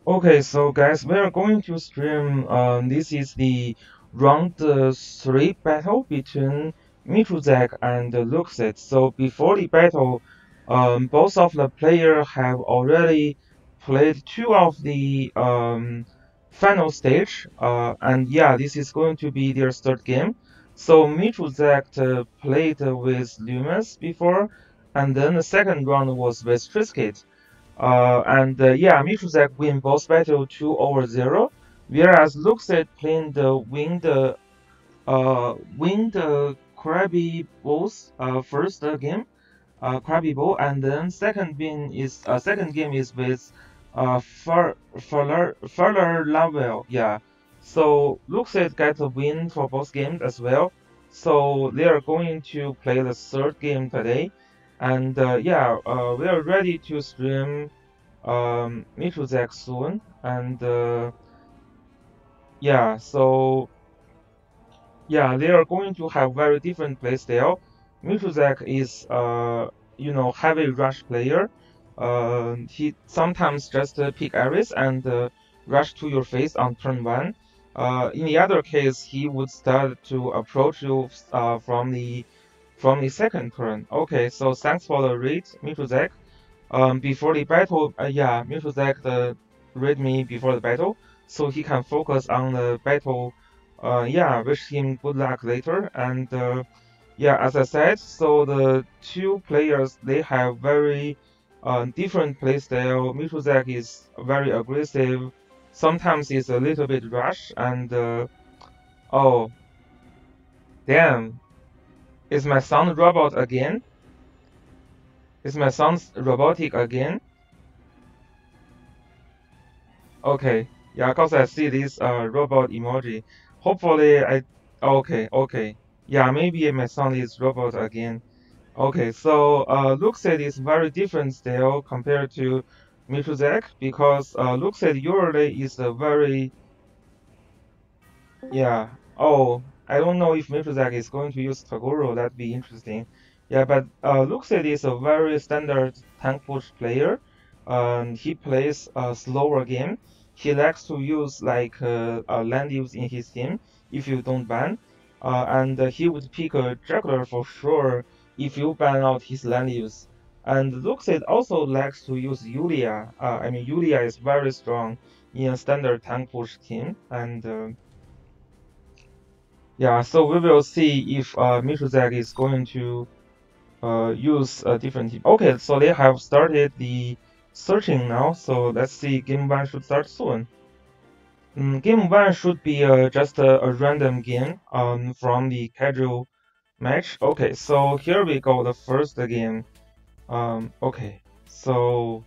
Okay, so guys, we are going to stream. This is the round three battle between Michuzak and Lukcid. So before the battle, both of the players have already played two of the final stage. And yeah, this is going to be their third game. So Michuzak played with Lumens before, and then the second round was with Trisket. Yeah, Michuzak win both battle 2-0, whereas Lukcid win the Krabby Bowls first game, Krabby Bowl, and then second game is with Fuller Lovell. Yeah, so Lukcid get a win for both games as well. So they are going to play the third game today, and yeah, we are ready to stream Michuzak soon, and yeah, so yeah, they are going to have very different playstyle. Michuzak is heavy rush player. He sometimes just pick Ares and rush to your face on turn one. In the other case, he would start to approach you from the second turn. Okay, so thanks for the read, Michuzak. Before the battle, yeah, Michuzak read me before the battle, so he can focus on the battle. Yeah, wish him good luck later. And yeah, as I said, so the two players they have very different playstyle. Michuzak is very aggressive. Sometimes it's a little bit rush. And oh, damn, is my sound robot again? Is my sound robotic again? Okay, yeah, cause I see this robot emoji. Hopefully okay. Yeah, maybe my son is robot again. Okay, so Lukcid is very different style compared to Michuzak because Lukcid usually is a very yeah. Oh, I don't know if Michuzak is going to use Tagoro. That'd be interesting. Yeah, but Lukcid is a very standard tank push player. He plays a slower game. He likes to use like land use in his team if you don't ban. And he would pick a juggler for sure if you ban out his land use. And Lukcid also likes to use Yulia. I mean, Yulia is very strong in a standard tank push team. And yeah, so we will see if Michuzak is going to use a different team. Okay, so they have started the searching now, so let's see. Game 1 should start soon. Game 1 should be just a random game from the casual match. Okay, so here we go, the first game. Okay, so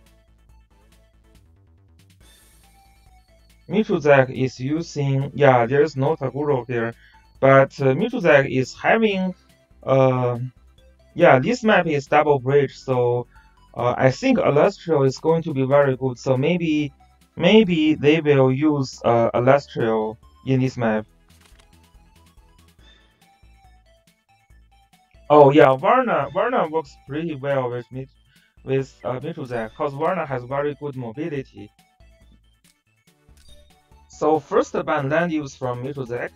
Michuzak is using, yeah, there's no Taguro here, but Michuzak is having uh, yeah, this map is double bridge, so I think Alastrio is going to be very good. So maybe they will use Alastrio in this map. Oh yeah, Varna works pretty well with Michuzak because Varna has very good mobility. So first ban land use from Michuzak,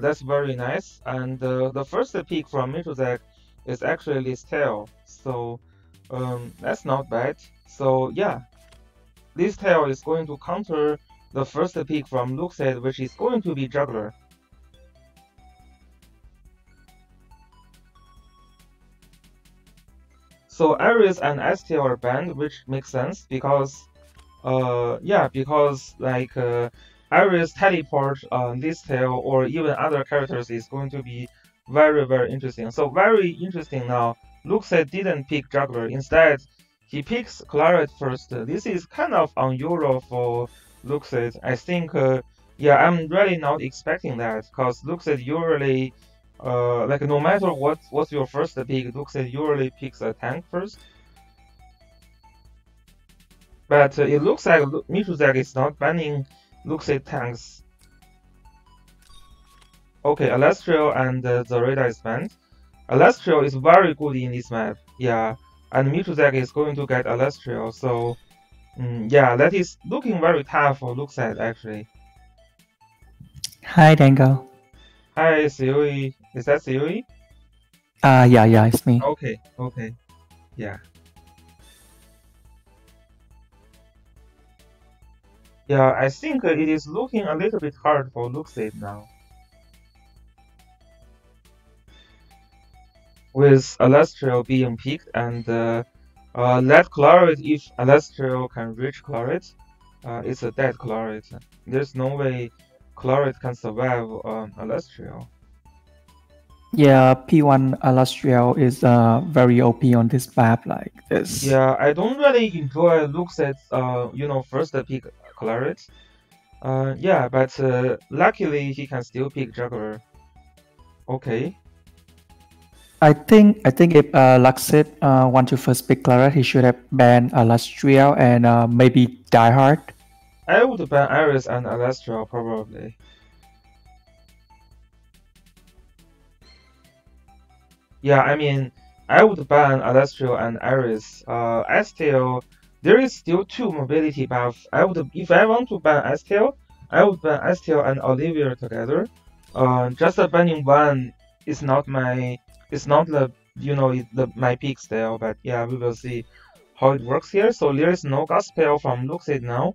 that's very nice. And the first pick from Michuzak is actually this tail, so that's not bad. So yeah, this tail is going to counter the first pick from Lukcid, which is going to be Juggler. So Ares and STL are banned, which makes sense because, yeah, because like Ares teleport on this tail or even other characters is going to be very interesting. So very interesting now. Lukcid didn't pick Juggler. Instead, he picks Claret first. This is kind of unusual for Lukcid. I think, yeah, I'm really not expecting that because Lukcid usually like no matter what's your first pick, Lukcid usually picks a tank first. But it looks like Michuzak is not banning Lukcid tanks. Okay, Alastrio and Zareda is banned. Alastrio is very good in this map, yeah. And Michuzak is going to get Alastrio, so Yeah, that is looking very tough for Lukcid actually. Hi, Dango. Hi, Siri. Is that Siri? Yeah, it's me. Okay, okay, yeah. Yeah, I think it is looking a little bit hard for Lukcid now. With Alastral being picked and let Claret, if Alastral can reach Claret, it's a dead Claret. There's no way Claret can survive Alastral. Yeah, P1 Illustrial is very OP on this map like this. Yeah, I don't really enjoy Luxet's first pick Claret. Yeah, but luckily he can still pick Juggler. Okay. I think if Lukcid want to first pick Clara, he should have banned Illustrial and maybe Die Hard. I would ban Iris and Alastral probably. Yeah, I mean, I would ban Alastral and Iris. Estel, there is still two mobility buff. If I want to ban Estel, I would ban Estel and Olivia together. Just banning one is not my, it's not the, my peak style. But yeah, we will see how it works here. So there is no gospel from Luxid now.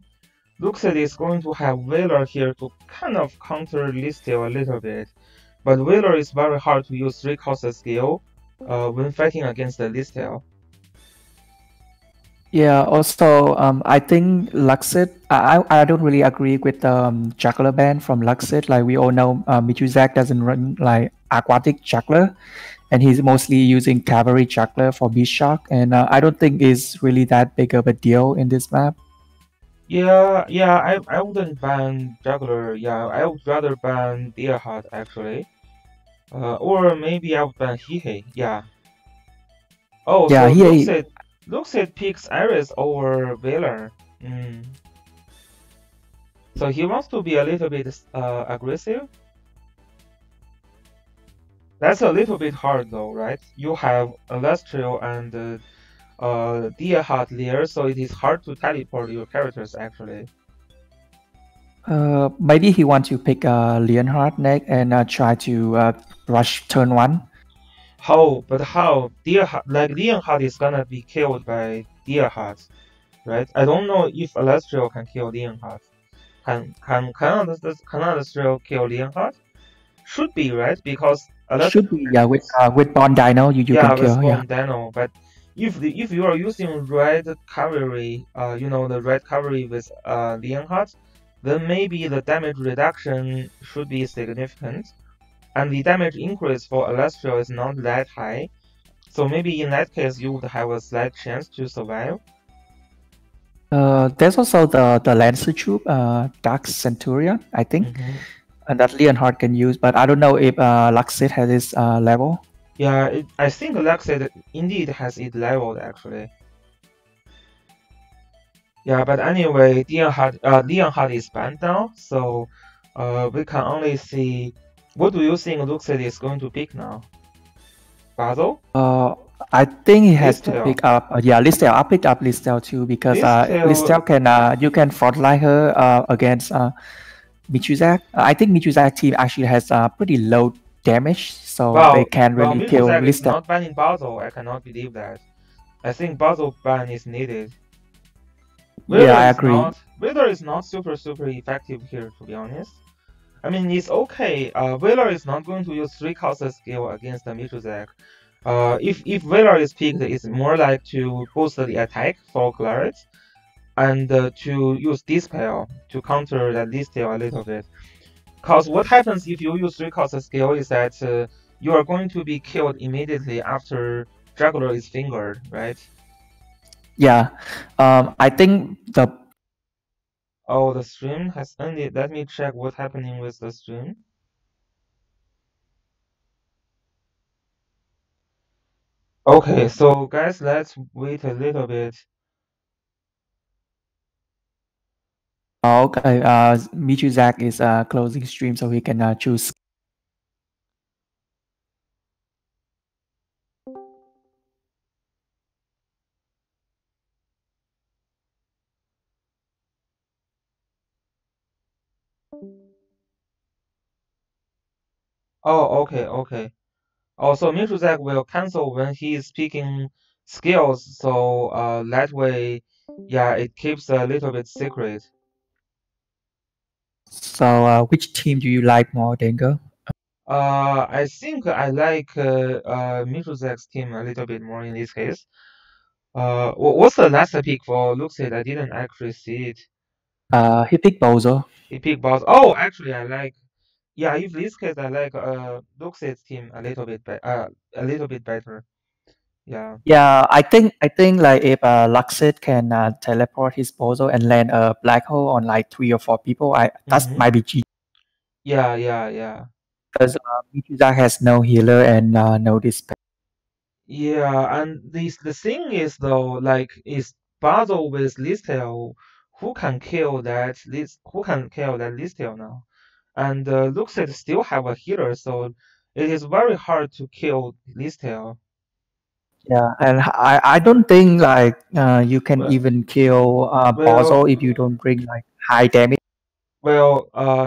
Luxid is going to have Valor here to kind of counter Listel a little bit. But Valor is very hard to use 3 cost skill when fighting against the Listel. Yeah, also I think Lukcid, I don't really agree with the juggler ban from Lukcid. Like we all know, Michuzak doesn't run like aquatic juggler, and he's mostly using cavalry juggler for beast shock, and I don't think it's really that big of a deal in this map. Yeah, I wouldn't ban Juggler. Yeah, I would rather ban Deerheart actually. Or maybe I would ban Hihe. Yeah. Oh, Yeah, so he Luxid picks Iris over Valor. Mm. So he wants to be a little bit aggressive. That's a little bit hard though, right? You have Celestial and Deerheart there, so it is hard to teleport your characters actually. maybe he wants to pick Leonhard next and try to rush turn one. How? But how? Deerheart, like Leonhard is gonna be killed by Deerheart, right? I don't know if Celestial can kill Leonhard. Can Celestial kill Leonhard? Should be right because Should be, yeah, with Bond Dino you yeah, can with kill, yeah. Bomb Dino, but if you are using red cavalry, the red cavalry with Leonhardt, then maybe the damage reduction should be significant, and the damage increase for Celestial is not that high. So maybe in that case you would have a slight chance to survive. There's also the Lancer troop, Dark Centurion, I think, Hmm. and that Leonhard can use, but I don't know if Luxid has this level. Yeah, I think Lukcid indeed has it leveled actually. Yeah, but anyway, Leonhardt is banned now, so we can only see. What do you think Luxid is going to pick now? Basil? Uh, I think he has to Listel? pick up, yeah, Listel. I'll pick up Listel too because Listel, Listel can you can frontline her against Michuzak. I think Michuzak team actually has pretty low damage, so they can't well, really kill Michuzak is Listel. not banning Basil. I cannot believe that. I think Basil ban is needed. Yeah, I agree. Whether is not super effective here, to be honest. I mean, it's okay. Valor is not going to use 3 cost skill against the Michuzak. If Valor is picked, it's more like to boost the attack for Claret and to use Dispel to counter that Dispel a little bit. Because what happens if you use 3 cost skill is that you are going to be killed immediately after Juggler is fingered, right? Yeah, I think the Oh, the stream has ended. Let me check what's happening with the stream. Okay, so guys, let's wait a little bit. okay, Michuzak is closing stream, so he can choose. Oh, okay, okay. Also, Michuzak will cancel when he is picking skills, so that way, yeah, it keeps a little bit secret. So, which team do you like more, Dengo? I think I like Michuzak's team a little bit more in this case. What's the last pick for Lukcid? I didn't actually see it. He picked Bozo. He picked boss. Oh, actually, I like. Yeah, if this case, I like Lukcid's team a little bit better. Yeah. Yeah, I think like if Lukcid can teleport his Bozo and land a black hole on like 3 or 4 people, I that Mm-hmm. might be G Yeah, yeah, yeah. because Michuzak has no healer and no dispel. Yeah, and the thing is though, like is battle with Listel, who can kill that Listel now? And Luxed still have a healer, so it is very hard to kill Listel. Yeah, and I don't think like you can Well, even kill well, Bozo if you don't bring like high damage.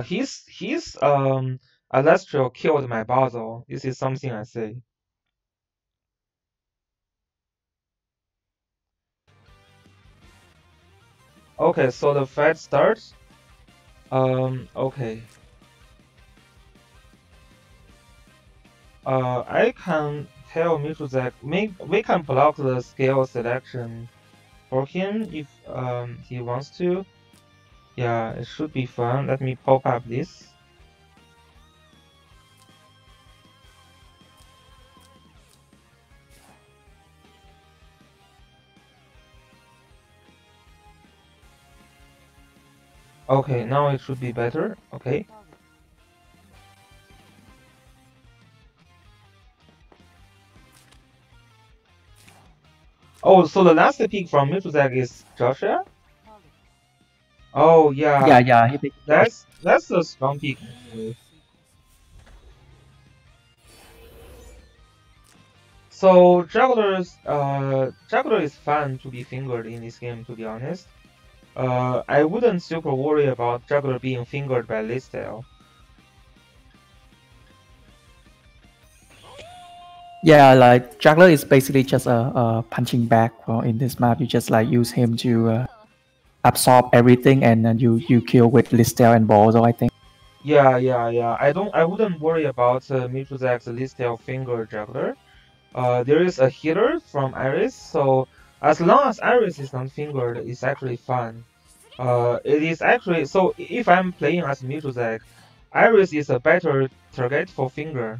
his Alestral killed my Basil. This is something I say. Okay, so the fight starts. Okay. I can tell Michuzak we can block the scale selection for him if he wants to. Yeah, it should be fun. Let me pop up this. Okay, now it should be better. Okay. Oh, so the last pick from Michuzak is Joshua? Oh Yeah, yeah, yeah, he picked Josh. that's a strong pick actually. So Juggler is fun to be fingered in this game, to be honest. I wouldn't super worry about Juggler being fingered by Listel. Yeah, like Juggler is basically just a punching bag. Well, in this map, you just like use him to absorb everything, and then you kill with Listel and Bozo, I think. Yeah, yeah, yeah. I wouldn't worry about Michuzak's Listel finger Juggler. There is a healer from Iris, so as long as Iris is not fingered, it's actually fun. It is actually so if I'm playing as Michuzak, Iris is a better target for finger.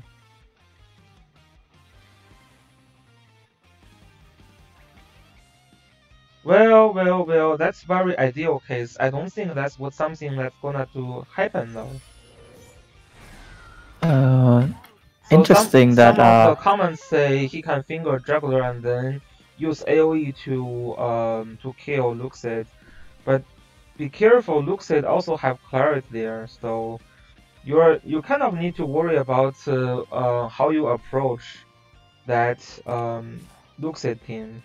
Well, that's very ideal case. I don't think that's what something that's gonna to happen though. Uh, So Interesting that some of the comments say he can finger juggler and then use AoE to kill Lukcid, but be careful, Lukcid also have clarity there, so you kind of need to worry about how you approach that Lukcid team.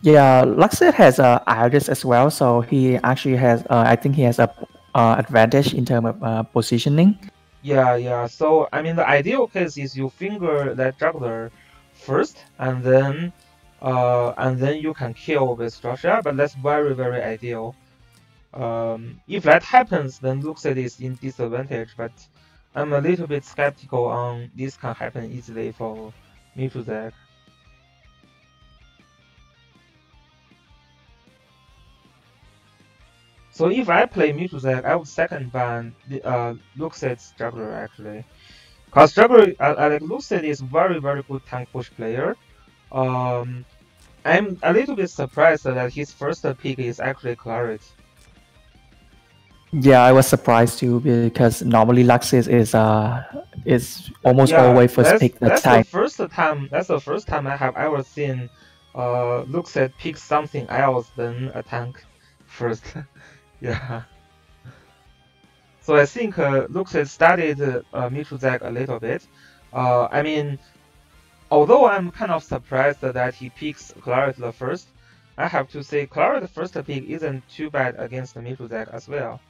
yeah, Lukcid has Iris as well, so he actually has I think he has a advantage in terms of positioning. Yeah, yeah. So I mean, the ideal case is you finger that juggler first, and then you can kill with Joshua. But that's very, very ideal. If that happens, then Luxed is in disadvantage. But I'm a little bit skeptical on this can happen easily for Michuzak. So if I play Michuzak, I would second ban the Luxed's juggler actually. Cause juggler, like Lucid is very, very good tank push player. Um, I'm a little bit surprised that his first pick is actually Claret. Yeah, I was surprised too because normally Luxis is almost Yeah, always first pick the time. that's the first time I have ever seen Lucid pick something else than a tank first. Yeah. So I think Lucid studied Michuzak a little bit. I mean, although I'm kind of surprised that he picks Claret the first, I have to say Claret first pick isn't too bad against Michuzak as well.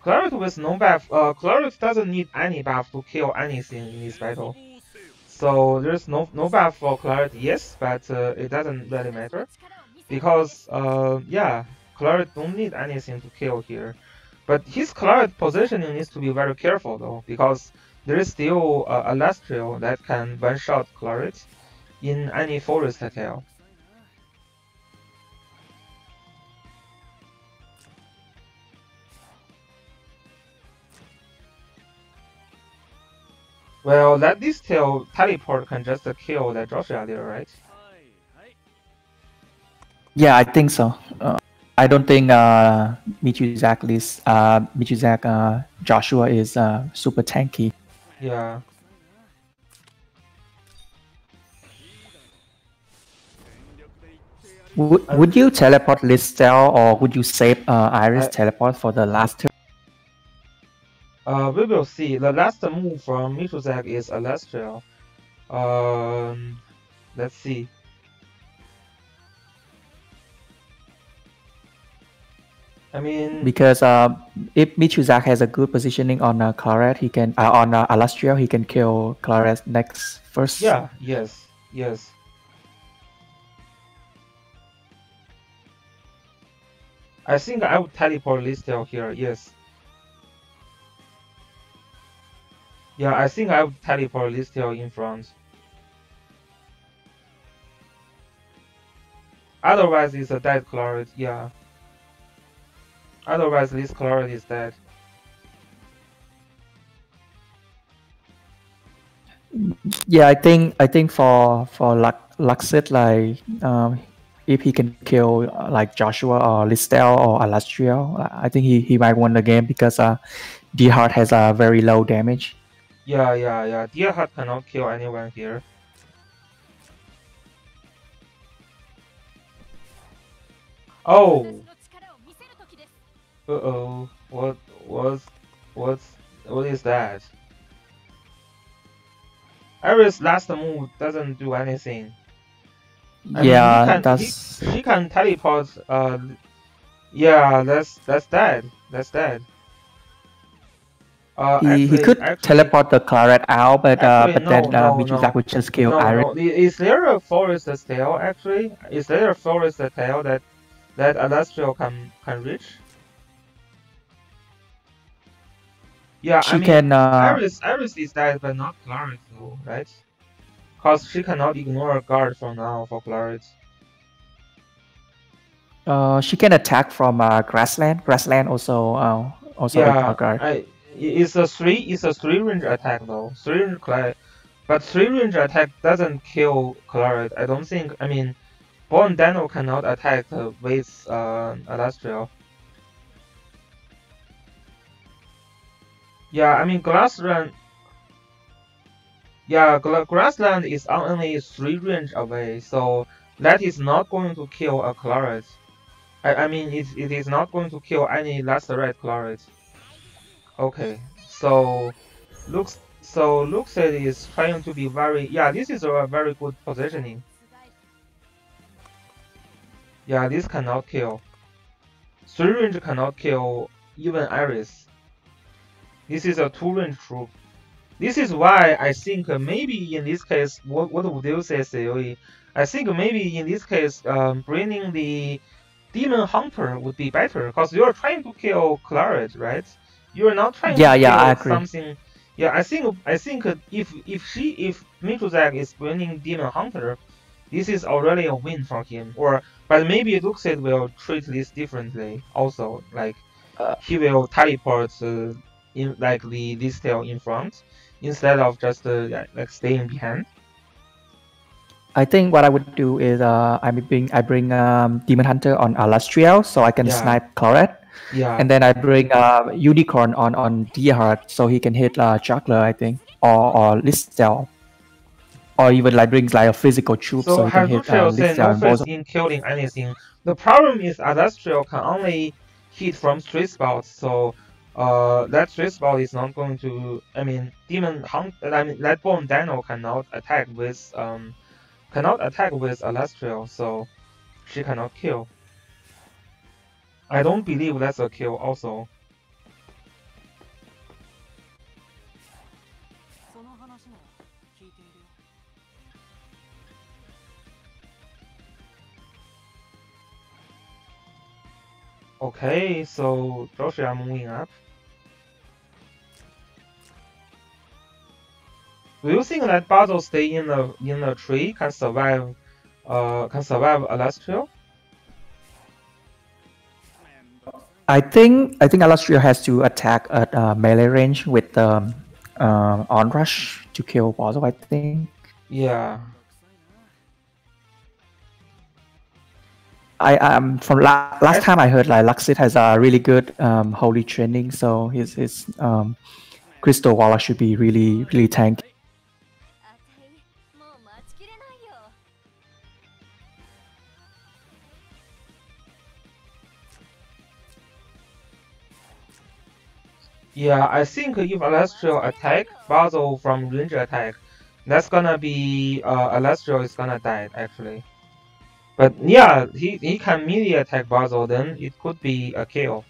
Cleric with no buff, Cleric doesn't need any buff to kill anything in this battle. So there's no buff for Cleric, yes, but it doesn't really matter. Because, yeah, Cleric don't need anything to kill here. But his Cleric positioning needs to be very careful though, because there is still a Lastrio that can one-shot Cleric in any forest tail. Well, that this tail teleport can just kill that Joshua there, right? Yeah, I think so. I don't think Michuzak Joshua is super tanky. Yeah. Would you teleport Listel or would you save Iris teleport for the last turn? We will see. The last move from Michuzak is Celestial. Let's see. I mean, because if Michuzak has a good positioning on Claret, he can on Alastria, he can kill Claret next first. Yeah. Yes. Yes. I think I would teleport Listel here. Yes. Yeah, I think I would teleport Listel in front. Otherwise, it's a dead Claret. Yeah. Otherwise, this Claret is dead. Yeah, I think for Lukcid, like if he can kill like Joshua or Listel or Alastria, I think he might win the game because D-Heart has a very low damage. Yeah. Deerheart cannot kill anyone here. Oh. Uh-oh. What is that? Iris' last move doesn't do anything. I mean, she can teleport. Yeah, that's dead. That's dead. He could teleport the Claret out, but then Michuzak would just kill Iris. No. Is there a forest tail actually? Is there a forest tail that Alastrio can reach? Yeah, she can. Iris is dead, but not Claret though, right? Cause she cannot ignore a guard for now for Claret. She can attack from grassland. Grassland also Yeah, a guard. it's a three range attack though. Three range but three range attack doesn't kill Claret. I don't think. I mean, Born Dano cannot attack with Alastrio. Yeah, I mean Grassland. Yeah, Grassland is only 3 range away, so that is not going to kill a Claret. I mean, it is not going to kill any Lacerate Claret. Okay, so Lukcid is trying to be very. Yeah, this is a very good positioning. Yeah, this cannot kill. 3 range cannot kill even Iris. This is a 2 range troop. This is why I think maybe in this case, what would you say, Seoi? I think maybe in this case, bringing the Demon Hunter would be better because you're trying to kill Claret, right? You're not trying to kill something. Yeah, I think if Michuzak is bringing Demon Hunter, this is already a win for him. But maybe Lukcid will treat this differently. Also, like he will teleport in like this tail in front instead of just like staying behind. I think what I would do is I bring Demon Hunter on Alastriel so I can snipe Claret. Yeah. And then I bring Unicorn on Deerheart so he can hit Juggler, I think, or Listel. Or even like brings like a physical troop so he can hit Listel and both. In killing anything. The problem is Alastriel can only hit from 3 spots, so that 3 spot is not going to. I mean, Lightborn Dino cannot attack with Alastriel, so she cannot kill. I don't believe that's a kill also. Okay, so Joshua are moving up. Do you think that Basil stay in the tree can survive Alastria? I think Alastria has to attack at melee range with onrush to kill Bozo, I think. Yeah. I from last time I heard like Lukcid has a really good holy training, so his crystal walla should be really tanky. Yeah, I think if Alastria attack Basil from range attack, that's gonna be Alastria is gonna die actually. But yeah, he can melee attack Basil, then it could be a kill.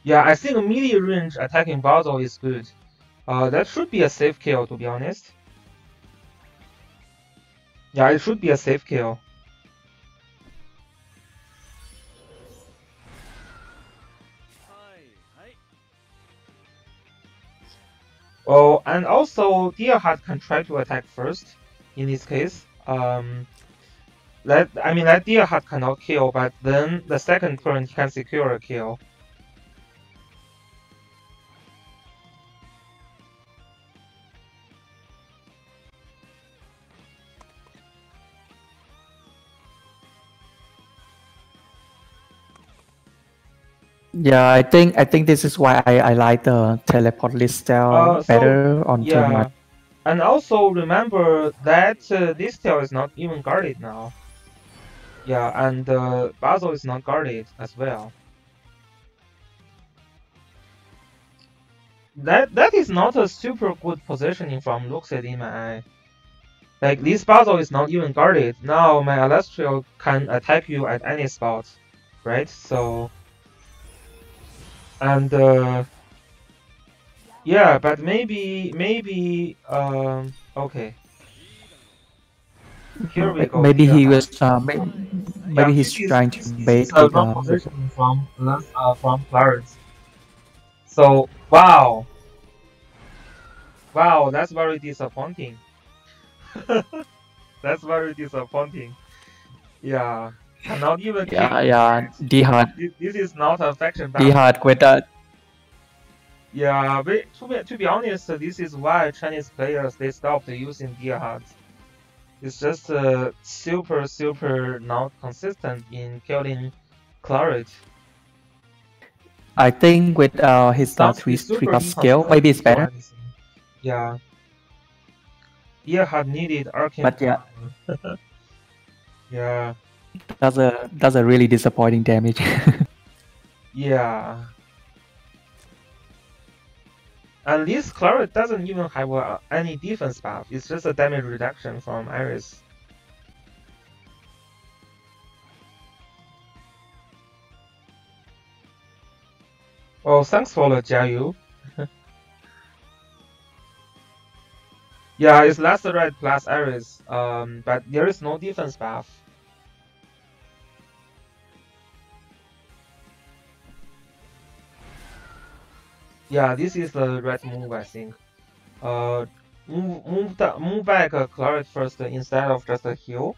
Yeah, I think melee range attacking Basil is good. That should be a safe kill to be honest. Yeah, it should be a safe kill. Oh, and also Deerheart can try to attack first in this case. That Deerheart cannot kill, but then the second turn he can secure a kill. Yeah, I think this is why I like the teleport list style So better on turn yeah, one. and also remember that this tail is not even guarded now. Yeah, and Basil is not guarded as well. That is not a super good positioning from Lukcid in my eye. Like this Basil is not even guarded. Now my Alastria can attack you at any spot, right? So and yeah, but maybe okay. Here we go, Maybe dear he heart. was Yeah, maybe he's trying to this is bait a with wrong positioning from Clarence. So wow, that's very disappointing. That's very disappointing. Yeah, cannot even kill yeah, you, yeah, right? D hard This is not a faction D battle. hard with that. Yeah, but to be honest, this is why Chinese players they stopped using deer hearts. It's just super not consistent in killing Claret. I think with his It's three super cost skill, inconsistent maybe to it's kill better. anything. Yeah, deer heart needed arcane But yeah, power. Yeah, that's a really disappointing damage. yeah. And this Claret doesn't even have any defense buff. It's just a damage reduction from Iris. Well, thanks for the Jiayu. Yeah, it's last red plus Iris. But there is no defense buff. Yeah, this is the right move, I think. Uh, move back Claret first instead of just a heal,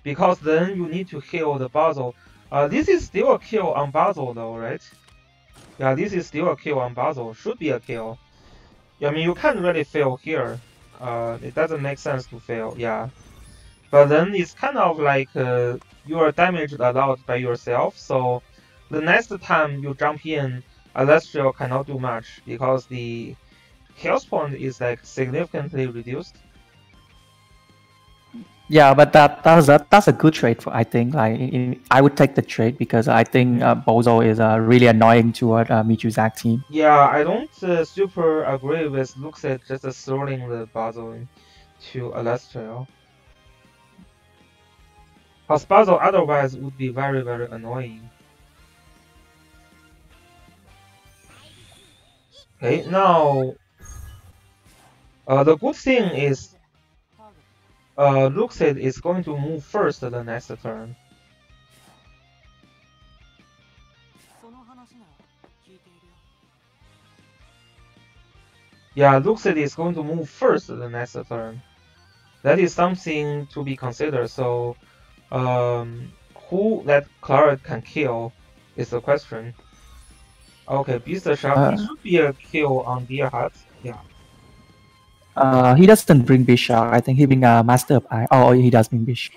because then you need to heal the Basil. This is still a kill on Basil though, right? Yeah, this is still a kill on Basil. Should be a kill. Yeah, I mean you can't really fail here. It doesn't make sense to fail. Yeah, but then it's kind of like you are damaged a lot by yourself. So the next time you jump in, Alastria cannot do much because the health point is like significantly reduced. Yeah, but that's a good trade for I think. Like I would take the trade because I think Bozo is really annoying toward Michuzak team. Yeah, I don't super agree with Lukcid just throwing the Basil to Alastria. Her puzzle otherwise would be very, very annoying. Okay, now the good thing is Lukcid is going to move first the next turn. Yeah, Lukcid is going to move first the next turn. That is something to be considered. So, who that Claret can kill is the question. Okay, Beast Shark. It should be a kill on Deer Hut. Yeah. He doesn't bring Bishop. I think he bring a Master of Eye. Oh, he does bring Bishop.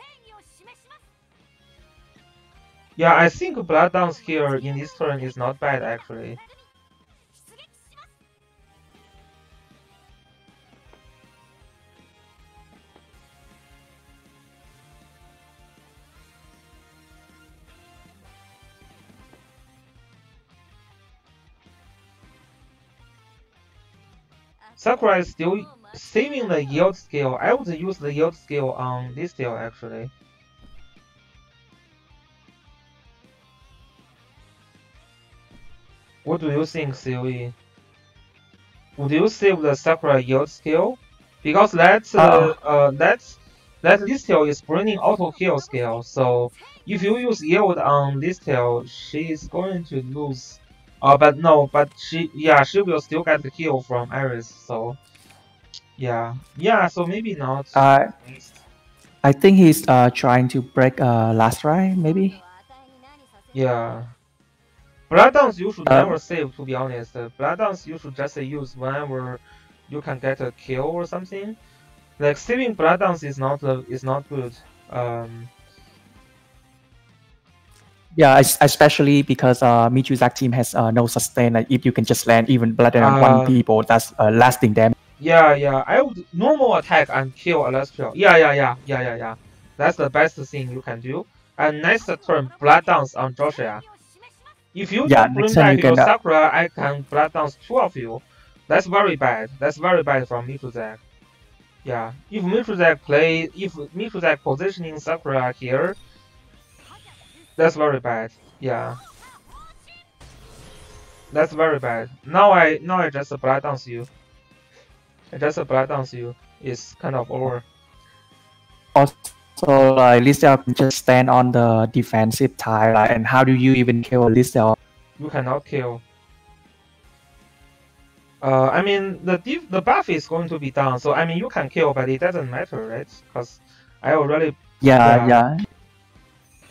Yeah, I think Blood Dance here in this turn is not bad actually. Sakura is still saving the yield skill. I would use the yield skill on this deal actually. What do you think, COE? Would you save the Sakura yield skill? Because that this tail is bringing auto kill skill. So if you use yield on this tail, she is going to lose. But no, but she will still get the kill from Iris. So yeah. So maybe not. I think he's trying to break last ride, maybe. Yeah. Blood Dance you should never save, to be honest. Blood Dance you should just use whenever you can get a kill or something. Like saving Blood Dance is not good. Yeah, especially because Michuzak team has no sustain. Like if you can just land even blood on one people, that's lasting damage. Yeah. I would normal attack and kill Celestial. Yeah. That's the best thing you can do. And next turn, Blood Dance on Joshua. If you don't bring back your Sakura, I can Blood Dance 2 of you. That's very bad. That's very bad from Michuzak. Yeah, if Michuzak positioning Sakura here, that's very bad. Yeah. That's very bad. Now I just Blood Dance you. I just Blood Dance you. It's kind of over. Also, Listel can just stand on the defensive tile, and how do you even kill Listel? You cannot kill. I mean the buff is going to be down, so I mean you can kill, but it doesn't matter, right? Because I already. Yeah.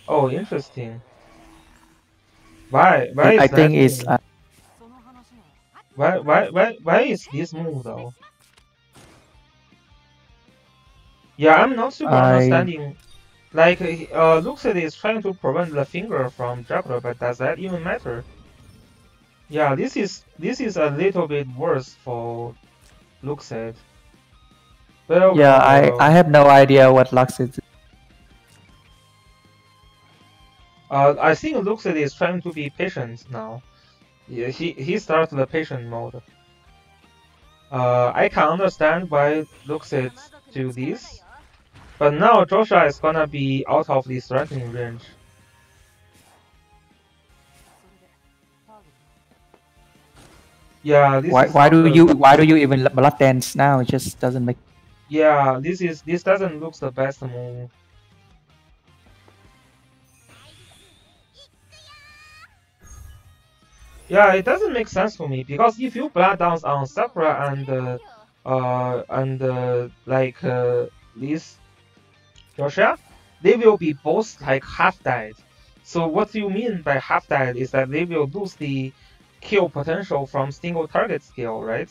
Oh, interesting. Why is I think it's. Why is this move though? Yeah, I'm not super understanding. Like, Lukcid is trying to prevent the finger from Juggler, but does that even matter? Yeah, this is a little bit worse for Lukcid. Yeah, I have no idea what Lukcid is. I think Lukcid is trying to be patient now. Yeah, he starts the patient mode. I can understand why Lukcid do this. But now Joshua is gonna be out of the threatening range. Yeah, this why do you even blood dance now? It just doesn't make. Yeah, this doesn't look the best move. Yeah, it doesn't make sense for me because if you blood dance on Sakura and this Joshua, they will be both like half died. So what you mean by half died is that they will lose the kill potential from single target skill, right?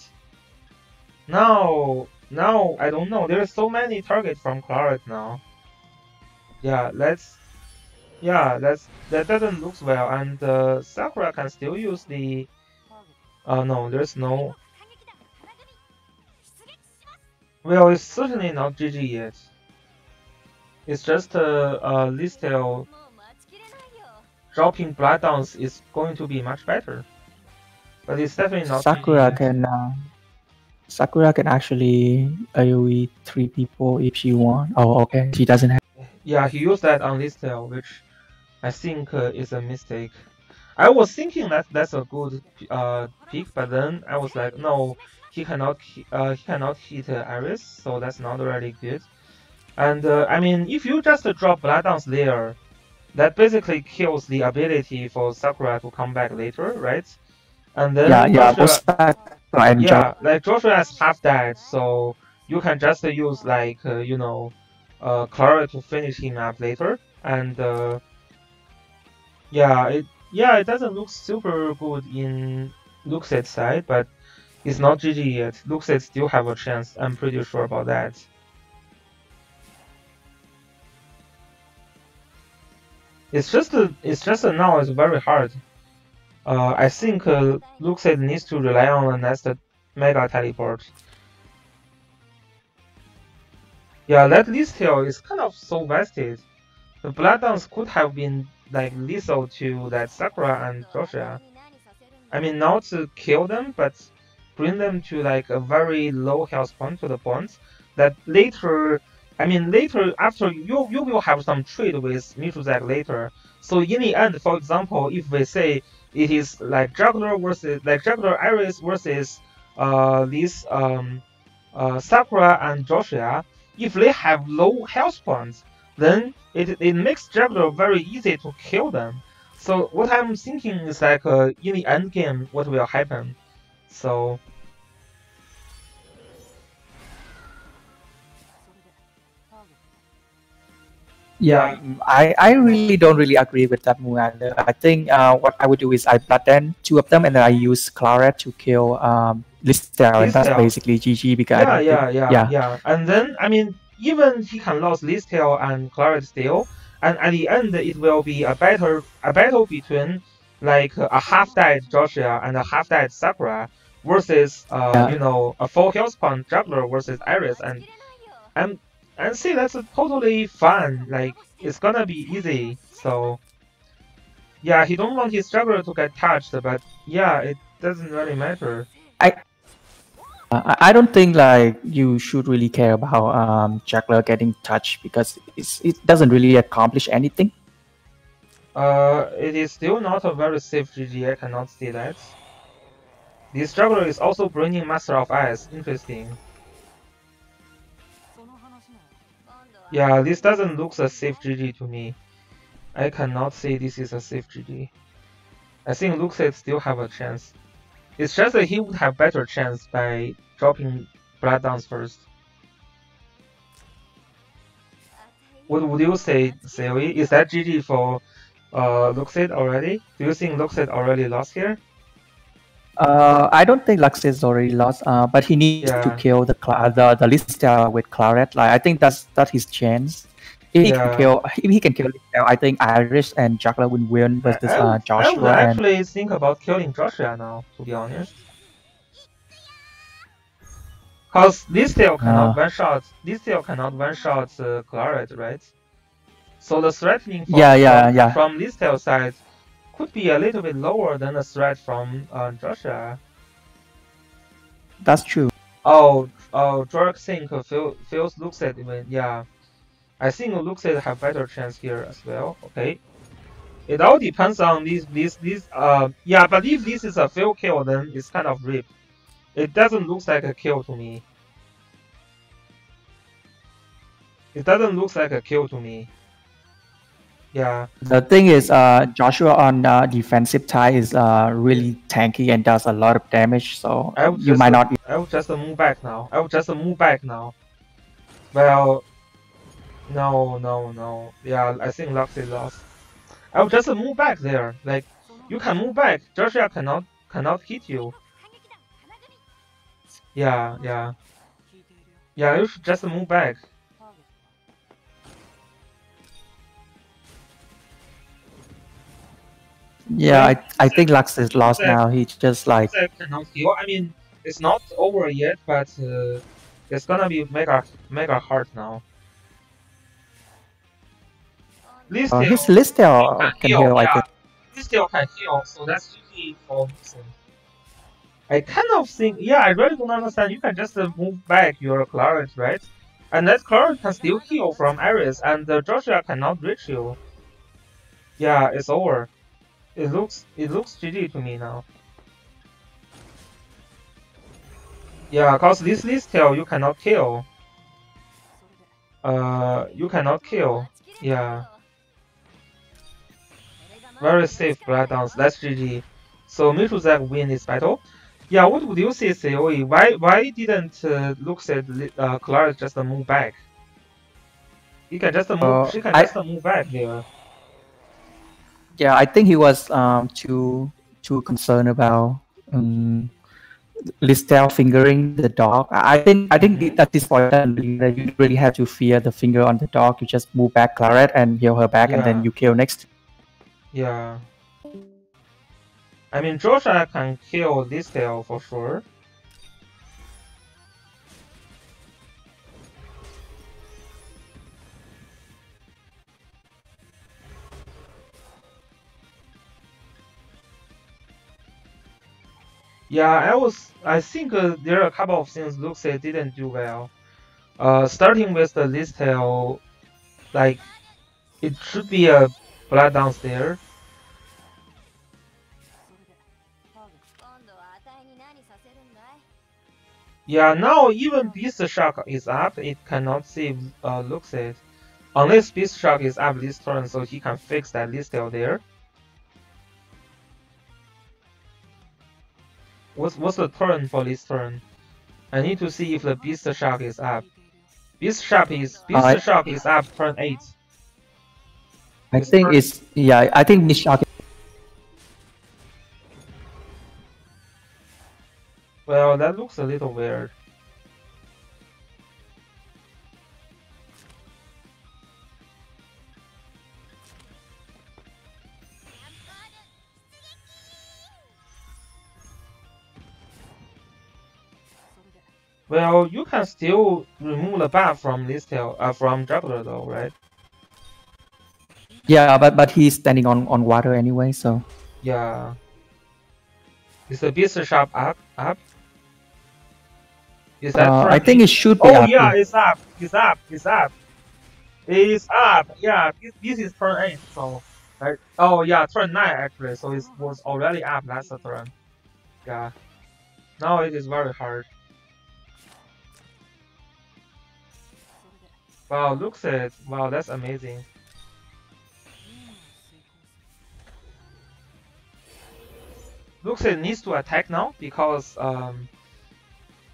Now I don't know. There are so many targets from Claret now. Yeah, that doesn't look well, and Sakura can still use the. No, there's no. Well, it's certainly not GG yet. It's just Listel dropping Blood Dance is going to be much better. But it's definitely not Sakura GG Sakura can actually AoE 3 people if she wants. Oh, okay. She doesn't have. Yeah, he used that on this tail, which I think is a mistake. I was thinking that that's a good pick, but then I was like, no, he cannot hit Iris, so that's not really good. And I mean, if you just drop Blood Dance there, that basically kills the ability for Sakura to come back later, right? And Yeah, then yeah, both Joshua, Sakura and yeah, like Joshua has half died, so you can just use like Clara to finish him up later. And yeah, it doesn't look super good in Luxid's side, but it's not GG yet. Lukcid still have a chance. I'm pretty sure about that. It's just now it's very hard. I think Lukcid needs to rely on a next Mega Teleport. Yeah, that Listhiel is kind of so vested. The Blood Dance could have been like lethal to that Sakura and Joshua. I mean, not to kill them, but bring them to like a very low health point to the point that later, I mean, later after you will have some trade with Michuzak later. So in the end, for example, if we say it is like Juggler Iris versus this Sakura and Joshua, if they have low health points, then it makes Juggler very easy to kill them. So what I'm thinking is like in the end game, what will happen? So yeah, I really don't really agree with that move either. I think what I would do is I blood then two of them and then I use Claret to kill Listel, and this that's tail, basically GG because I don't think yeah. yeah. And then I mean, even he can lose this tail and Claret still, and at the end it will be a battle between like a half-died Joshua and a half-died Sakura versus Yeah. a full health point juggler versus Iris, and and see that's totally fun. Like it's gonna be easy. So yeah, he don't want his juggler to get touched, but yeah, it doesn't really matter. I I don't think like you should really care about juggler getting touched because it doesn't really accomplish anything. It is still not a very safe GG. I cannot see that. This juggler is also bringing Master of Ice. Interesting. Yeah, this doesn't look a safe GG to me. I cannot say this is a safe GG. I think Lukcid still have a chance. It's just that he would have better chance by dropping Blood Dance first. What would you say, Seoi? Is that GG for Lukcid already? Do you think Lukcid already lost here? I don't think Lux is already lost, but he needs to Yeah, kill the Listel with Claret. Like I think that's his chance. If he can yeah. kill, if he can kill Listel, I think Irish and Juggler would win versus I would Joshua and actually think about killing Joshua now, to be honest. Cause this tail cannot one shot. This tail cannot one shot Claret, right? So the threatening from this tail side could be a little bit lower than the threat from Joshua. that's true. Drake think feels Lukcid even yeah. I think Lukcid have better chance here as well. Okay. It all depends on this yeah, but if this is a fail kill then it's kind of rip. It doesn't look like a kill to me. It doesn't look like a kill to me. Yeah. The thing is, Joshua on defensive tie is really tanky and does a lot of damage. So you might not. I will just move back now. I will just move back now. Well, no. Yeah, I think Lukcid lost. I will just move back there. Like you can move back. Joshua cannot hit you. Yeah. You should just move back. Yeah, I think Lux is lost now. He's just like. Cannot heal. I mean, it's not over yet, but it's gonna be mega hard now. His Listel can heal, I think. Listel can heal, so that's easy for Nixon. I kind of think, yeah, I really don't understand. You can just move back your Claret, right? And that card can still heal from Ares, and the Joshua cannot reach you. Yeah, it's over. It looks GG to me now. Yeah, cause this Listel you cannot kill. You cannot kill. Yeah, very safe blood downs. That's GG. So Michuzak win this battle. Yeah, what would you say, COE? Why didn't Lukcid Clara just move back? He can just move. She can just move back there. Yeah, I think he was too concerned about Listel fingering the dog. I think at this point that you really have to fear the finger on the dog. You just move back Claret and heal her back, and then Yeah, you kill next. yeah. I mean, Joshua can kill this tail for sure. Yeah, I think there are a couple of things Luxie didn't do well. Starting with the list tail, like it should be a blood downstairs. Yeah, now even Beast Shock is up, it cannot save Luxie. Unless Beast Shock is up this turn, so he can fix that list tail there. What's the turn for this turn? I need to see if the Beast Shock is up. Beast Shock is up turn 8. I think it's yeah. I think Mishak. Well, that looks a little weird. Well, you can still remove the buff from this tail, from Juggler though, right? Yeah, but he's standing on water anyway, so. Yeah. Is the Beast Sharp up? Is that I think it should be Oh up. yeah, it's up. It's up. It's up. It's up. Yeah, this is turn 8, so right. Oh yeah, turn 9 actually. So it was already up last turn. Yeah. Now it is very hard. Wow, looks it. Wow, that's amazing. Looks it needs to attack now because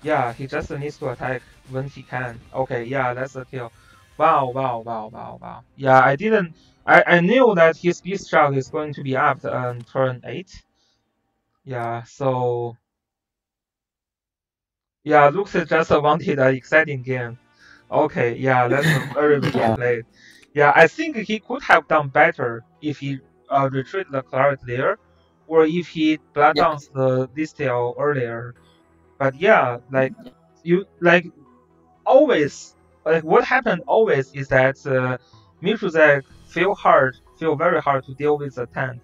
yeah, he just needs to attack when he can. Okay, yeah, that's a kill. Wow, wow, wow, wow, wow. Yeah, I knew that his Beast Shock is going to be up on turn 8. Yeah, so yeah, looks just wanted an exciting game. Okay, yeah, that's a very well played. Yeah, I think he could have done better if he retreated the Claret there, or if he blood downs the Listel earlier. But yeah, like you like always, like what happened always is that Michuzak feel very hard to deal with the tank.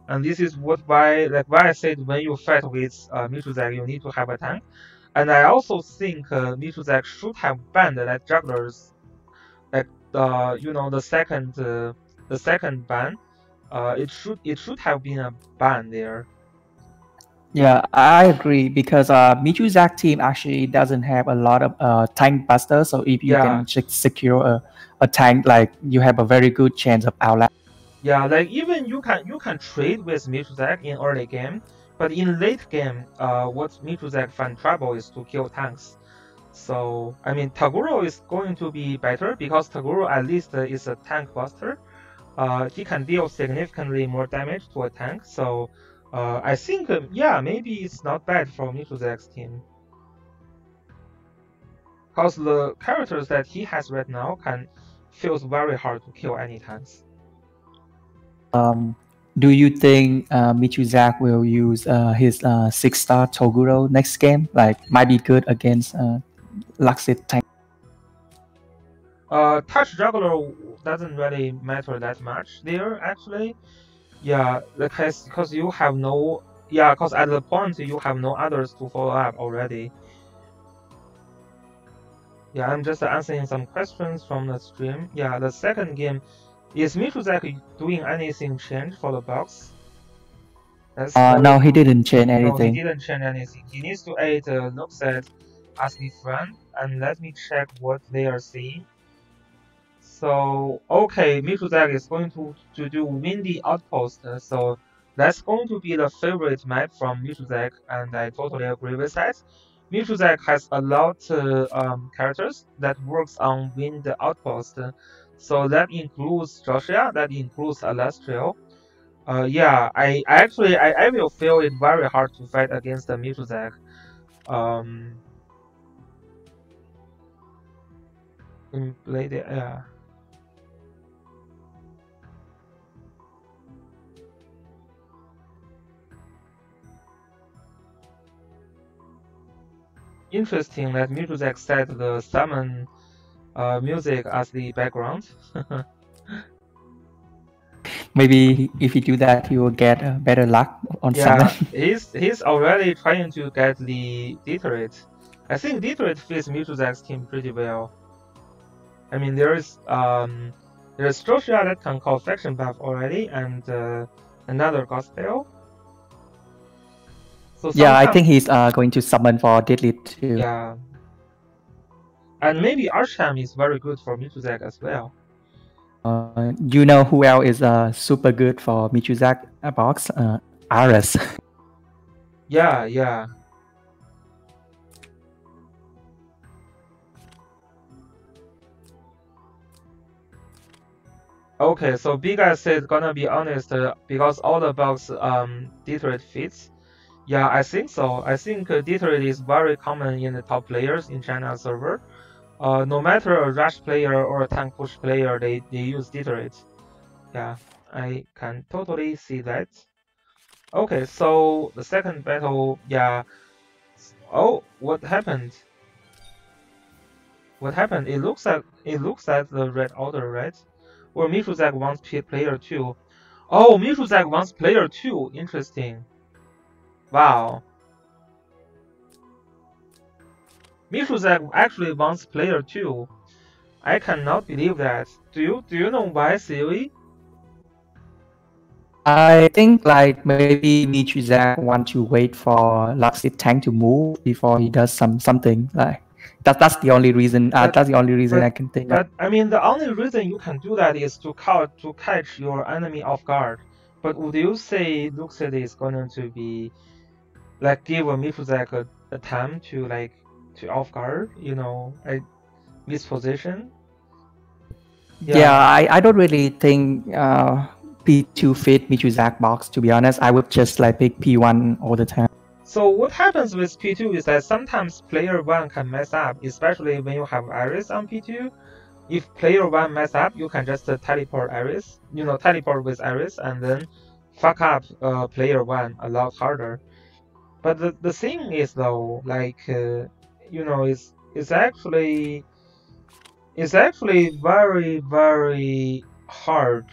And this is why I said when you fight with Michuzak, you need to have a tank. And I also think Michuzak should have banned that jugglers, like the second ban. It should have been a ban there. Yeah, I agree because Michuzak team actually doesn't have a lot of tank busters. So if you Yeah, can secure a tank, like you have a very good chance of outlast. yeah. Like even you can trade with Michuzak in early game, but in late game, what Michuzak find trouble is to kill tanks. So I mean, Taguro is going to be better because Taguro at least is a tank buster. He can deal significantly more damage to a tank. So I think yeah, maybe it's not bad for Michuzak's team. Because the characters that he has right now feels very hard to kill any tanks. Do you think Michuzak will use his 6-star Toguro next game? Like, might be good against Lukcid tank. Touch juggler doesn't really matter that much there actually. Yeah, because you have no because at the point you have no others to follow up already. Yeah, I'm just answering some questions from the stream. Yeah, the second game, is Michuzak doing anything change for the box? That's very No, he good. didn't change No, he anything. didn't change anything. He needs to add Lukcid as the friend, and let me check what they are saying. So, okay, Michuzak is going to do Windy Outpost, so that's going to be the favorite map from Michuzak, and I totally agree with that. Michuzak has a lot characters that works on Wind Outpost, so that includes Joshua, that includes Alastrio. Yeah, I will feel it very hard to fight against the Michuzak. Um, in play the yeah. Interesting that Michuzak set the summon music as the background. Maybe if he do that, he will get better luck on Yeah, summon. he's already trying to get the Detroit. I think Detroit fits Michuzak's team pretty well. I mean, there's Joshua that can call faction buff already, and another gospel. So Yeah, I sometimes, think he's going to summon for Deadly too. yeah, and maybe Archam is very good for Michuzak as well. You know who else is super good for Michuzak box? Ares. Yeah, yeah. Okay, so big guy said gonna be honest because all the bugs Detroit fits. Yeah, I think so. I think Detroit is very common in the top players in China server. No matter a rush player or a tank push player, they use Detroit. Yeah, I can totally see that. Okay, so the second battle, yeah. Oh, what happened? What happened? It looks like the red order, right? Or Michuzak wants player 2. Oh, Michuzak wants player 2. Interesting. Wow. Michuzak actually wants player 2. I cannot believe that. Do you know why, Siri? I think like maybe Michuzak want to wait for Lukcid tank to move before he does something like that's the only reason. That's the only reason I can think of. But I mean, the only reason you can do that is to catch your enemy off guard. But would you say Lukcid is going to be like give a Michuzak a time to to off guard? You know, a misposition. Yeah, I don't really think P2 fit Michuzak box. To be honest, I would just like pick P1 all the time. So what happens with P2 is that sometimes player 1 can mess up, especially when you have Iris on P2. If player 1 mess up, you can just teleport Iris, teleport with Iris and then fuck up player 1 a lot harder. But the thing is though, it's actually very, very hard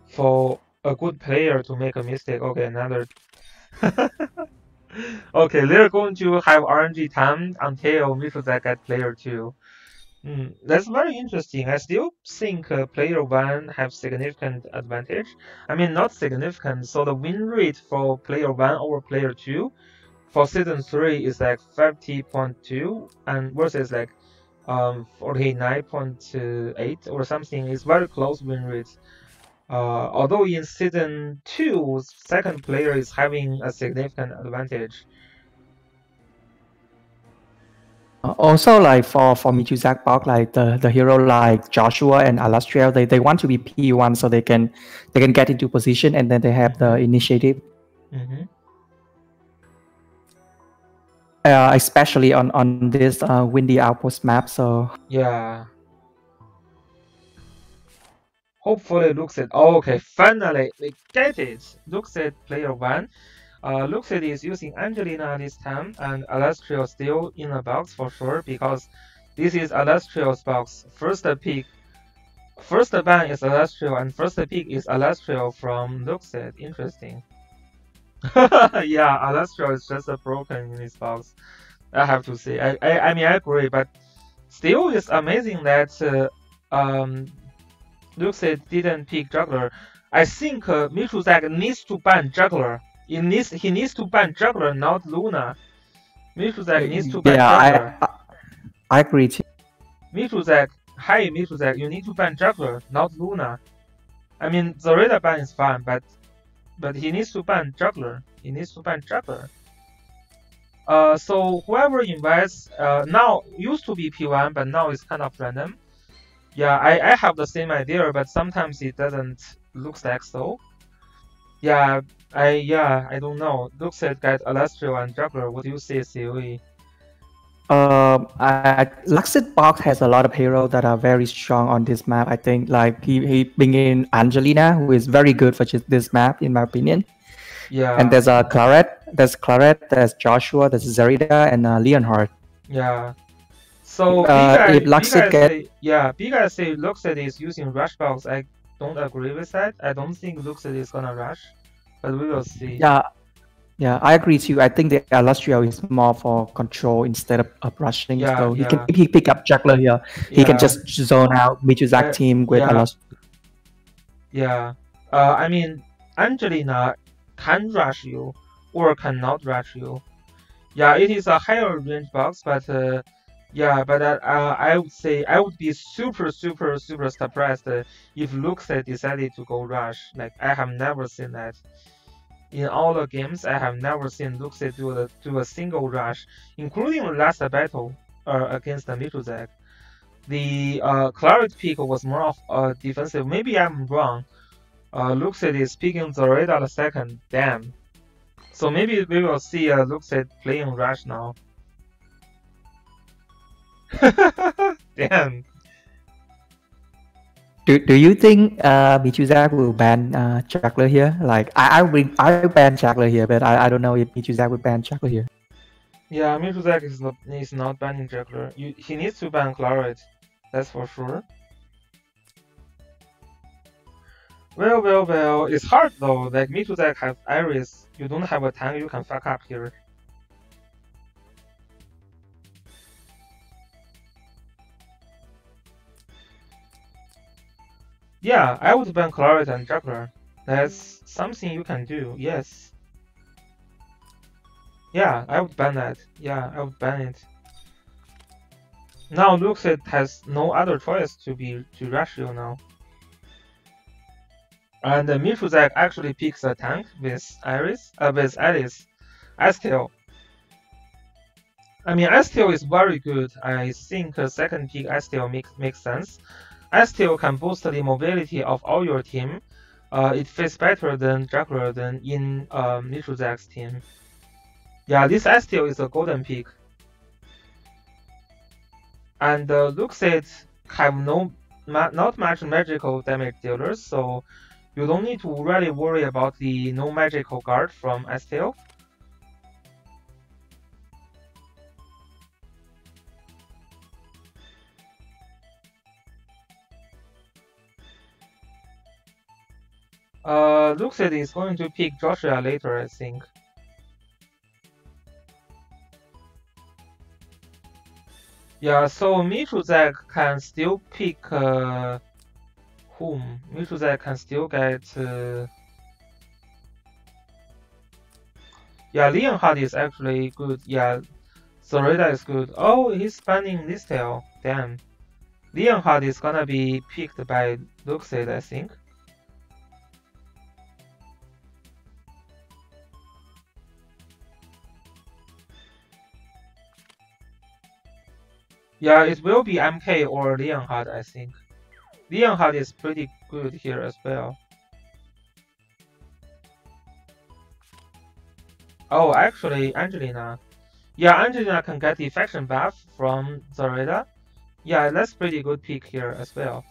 for a good player to make a mistake. Okay, another. Okay, they're going to have RNG time until Michuzak get player 2. That's very interesting. I still think player 1 have significant advantage. I mean, not significant. So the win rate for player 1 over player 2 for season 3 is like 50.2 and versus like 49.8 or something. It's very close win rate. Although in season 2, second player is having a significant advantage. Also, like for Michuzak box, like the hero like Joshua and Alastriel, they want to be P1 so they can get into position and then they have the initiative. Especially on this windy outpost map. So yeah. Hopefully Lukcid. Oh, okay, finally we get it. Lukcid player 1. Lukcid is using Angelina this time, and Alastrio still in the box for sure because this is Alastrio's box. First pick, first ban is Alastrio, and first pick is Alastrio from Lukcid. Interesting. Yeah, Alastrio is just broken in this box. I have to say. I mean I agree, but Still, it's amazing that Lukcid didn't pick juggler. I think Michuzak needs to ban juggler. He needs to ban juggler, not Luna. Michuzak needs to ban Yeah, juggler. I agree too. Michuzak, hi Michuzak, you need to ban juggler, not Luna. I mean, the radar ban is fine, but he needs to ban juggler. He needs to ban juggler. So whoever invites now used to be P1, but now it's kind of random. Yeah, I have the same idea, but sometimes it doesn't look like so. Yeah, I don't know. Looks like got Alastrio and Juggler. What do you say, COE? Lukcid box has a lot of heroes that are very strong on this map. I think like he bring in Angelina, who is very good for just this map, in my opinion. And Yeah, there's Claret, there's Joshua, there's Zarida, and Leonhard. yeah. So big If guy Lukcid get say yeah, big guy say Luxed is using rush box. I don't agree with that. I don't think Luxed is gonna rush, but we will see. yeah, yeah, I agree too. I think the Illustrial is more for control instead of rushing. Yeah, So he can yeah, if he pick up Juggler here, he can yeah. just zone out Michuzak team with Yeah, Illustrial. yeah. I mean, Angelina can rush you or cannot rush you. Yeah, it is a higher range box, but yeah, but I would say I would be super surprised if Luxed decided to go rush. Like I have never seen that in all the games. I have never seen Luxed do a single rush, including the last battle against the Michuzak. The Claret pick was more of a defensive. Maybe I'm wrong. Luxed is picking the radar second. Damn. So maybe we will see Luxed playing rush now. Damn. Do you think Michuzak will ban Juggler here? Like I ban Juggler here, but I don't know if Michuzak will ban Juggler here. Yeah, Michuzak is not banning juggler. He needs to ban Claret. That's for sure. Well. It's hard though. Like Michuzak has Iris. You don't have a tank, you can fuck up here. Yeah, I would ban Claret and juggler. That's something you can do. Yes. Yeah, I would ban that. Yeah, I would ban it. Now Lukcid has no other choice to rush you now. And Michuzak actually picks a tank with Alice. Estel. I mean, Estel is very good. I think second pick Estel makes sense. Estel can boost the mobility of all your team. It fits better than Juggler than in Michuzak's team. Yeah, this Estel is a golden pick. And Luxid have not much magical damage dealers, so you don't need to really worry about the no magical guard from Estel. Luxid is going to pick Joshua later, I think. Yeah, so Michuzak can still pick whom? Michuzak can still get. Yeah, Leonhard is actually good. Yeah, Zoreda is good. Oh, he's banning this tail. Damn. Leonhard is gonna be picked by Luxid, I think. Yeah, it will be MK or Leonhard, I think. Leonhard is pretty good here as well. Oh, actually, Angelina. Yeah, Angelina can get defection buff from Zoreda. Yeah, that's pretty good pick here as well.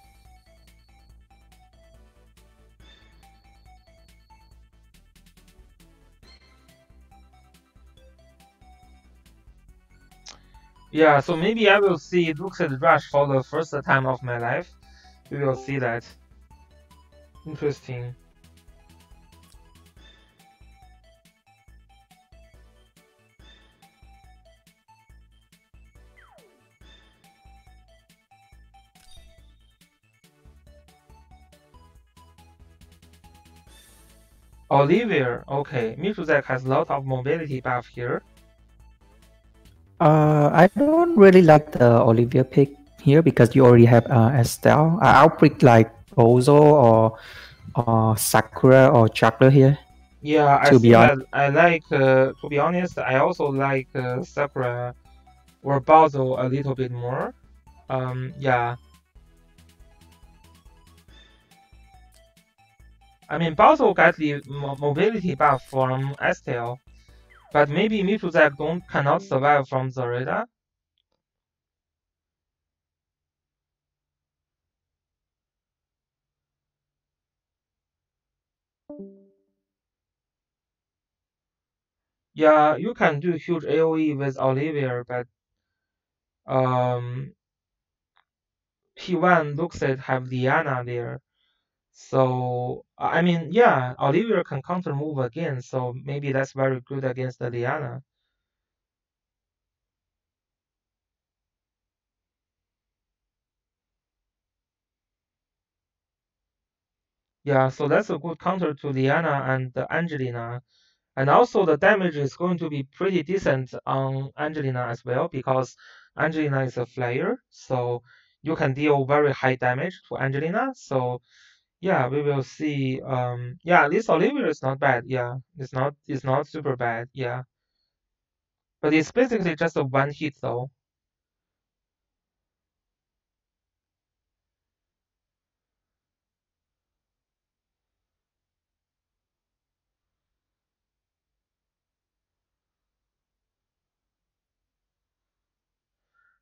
Yeah, so maybe I will see Lukcid Rush for the first time of my life. We will see that. Interesting. Olivier, okay. Michuzak has a lot of mobility buff here. I don't really like the Olivia pick here because you already have Estelle. I'll pick like Bozo or Sakura or Juggler here. Yeah, I To be think honest, I like, to be honest, I also like Sakura or Baozo a little bit more. Yeah. I mean, Baozo got the mobility buff from Estelle, but maybe Michuzak cannot survive from Zareta. Yeah, you can do huge AoE with Olivier, but um, P1 Lukcid have Diana there. So, I mean, yeah, Olivier can counter move again, so maybe that's very good against the Diana. Yeah, so that's a good counter to Diana and Angelina. And also the damage is going to be pretty decent on Angelina as well, because Angelina is a flyer, so you can deal very high damage to Angelina. So yeah, we will see. Yeah, this Olivier is not bad. Yeah, it's not super bad. Yeah, but it's basically just a one hit though.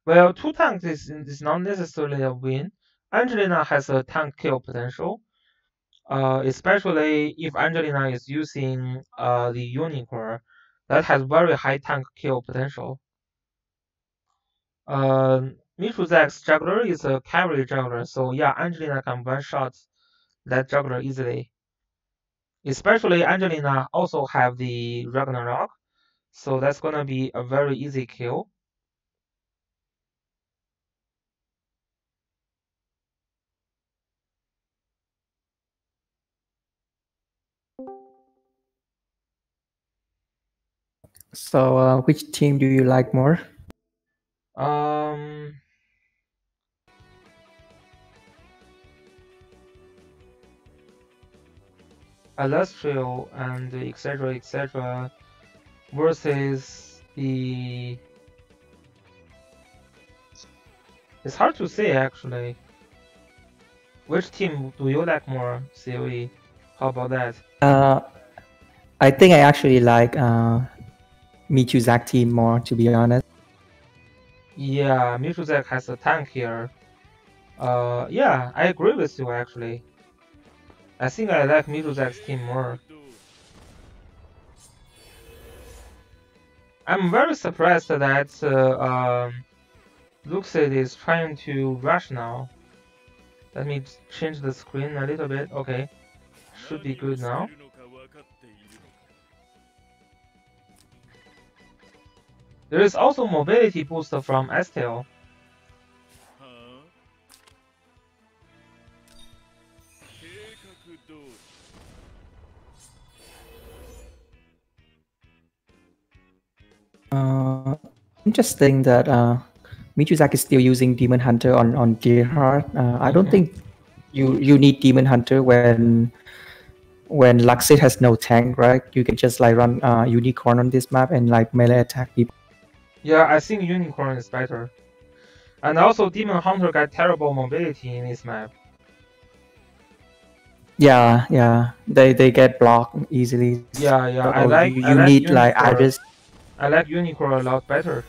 Well, two tanks is not necessarily a win. Angelina has a tank kill potential, especially if Angelina is using the Unicorn that has very high tank kill potential. Michuzak's juggler is a cavalry juggler, so yeah, Angelina can one shot that juggler easily. Especially Angelina also have the Ragnarok, so that's gonna be a very easy kill. so which team do you like more? Um, Illustrial and etc. versus the. It's hard to say actually. Which team do you like more, COE? How about that? Uh, I think I actually like Michuzak team more, to be honest. Yeah, Michuzak has a tank here. Yeah, I agree with you actually. I think I like Michuzak's team more. I'm very surprised that Lukcid is trying to rush now. Let me change the screen a little bit. Okay, should be good now. There is also mobility booster from Estelle. Interesting that Michuzak is still using Demon Hunter on Deerheart. I don't think you need Demon Hunter when Lukcid has no tank, right? You can just like run Unicorn on this map and like melee attack people. Yeah, I think Unicorn is better. And also Demon Hunter got terrible mobility in this map. Yeah, they get blocked easily. Yeah, So I like you need like Unicorn. Iris. I like Unicorn a lot better.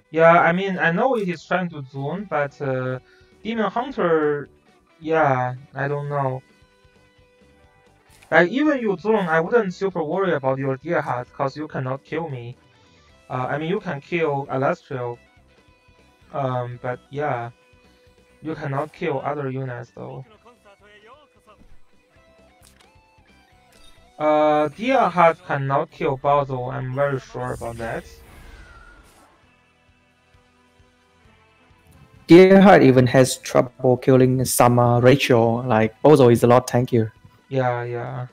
Yeah, I mean, I know it is trying to zone, but Demon Hunter, yeah, I don't know. Like, even you zone, I wouldn't super worry about your Deer Heart, cause you cannot kill me. I mean, you can kill Alastral, but yeah, you cannot kill other units though. Deer Heart cannot kill Baozo, I'm very sure about that. Deerheart even has trouble killing some Rachel. Like Bozo is a lot tankier. Yeah, yeah.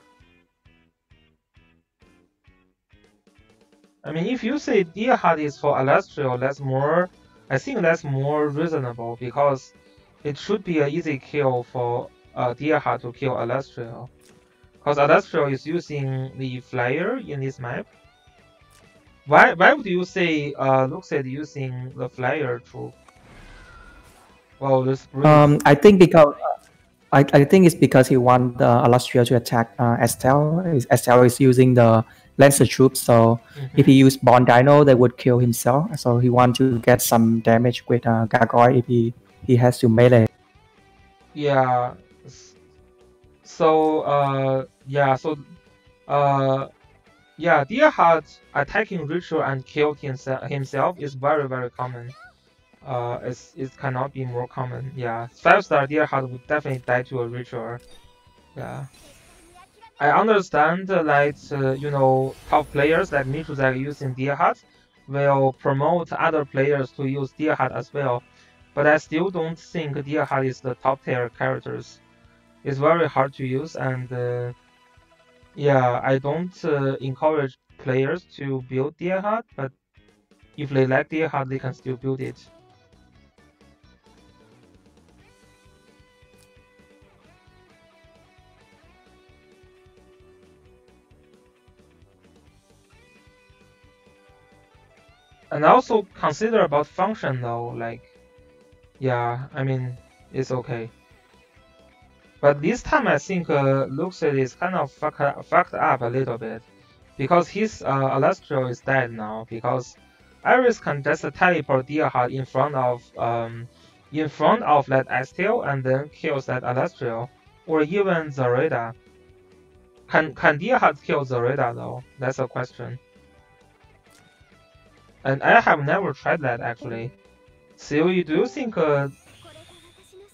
I mean, if you say Deerheart is for Alastrio, that's more. I think that's more reasonable because it should be an easy kill for Deerheart to kill Alastrio. Because Alastrio is using the flyer in this map. Why would you say Lukcid using the flyer to? Well, this breeze. I think because I think it's because he wants Alastria to attack Estelle. Estelle is using the Lancer troops, so if he used Bond Dino, they would kill himself. So he wants to get some damage with Gargoyle if he has to melee. Yeah. So yeah. So uh yeah. Deerheart attacking Ritual and kill himself is very common. It cannot be more common. Yeah. 5-star Deerheart would definitely die to a Ritual. Yeah. I understand that you know, top players like Michuzak using Deerheart will promote other players to use Deerheart as well, but I still don't think Deerheart is the top tier characters. It's very hard to use, and yeah, I don't encourage players to build Deerheart, but if they like Deerheart, they can still build it. And also consider about function though, like, yeah, I mean, it's okay. But this time I think Lukcid is kind of fucked up a little bit because his Alastrio is dead now because Iris can just teleport Deerheart in front of that Estelle and then kills that Alastrio or even Zareda. Can Deerheart kill Zareda though? That's a question. And I have never tried that actually. So you do think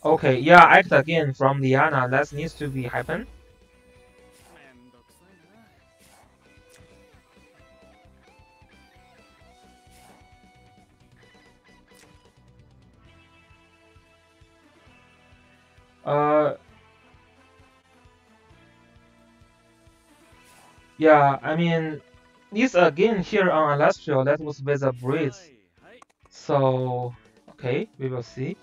okay, yeah, act again from Liana, that needs to be happen. Yeah, I mean, this again here on Alastrio, that was with a breeze. So, okay, we will see.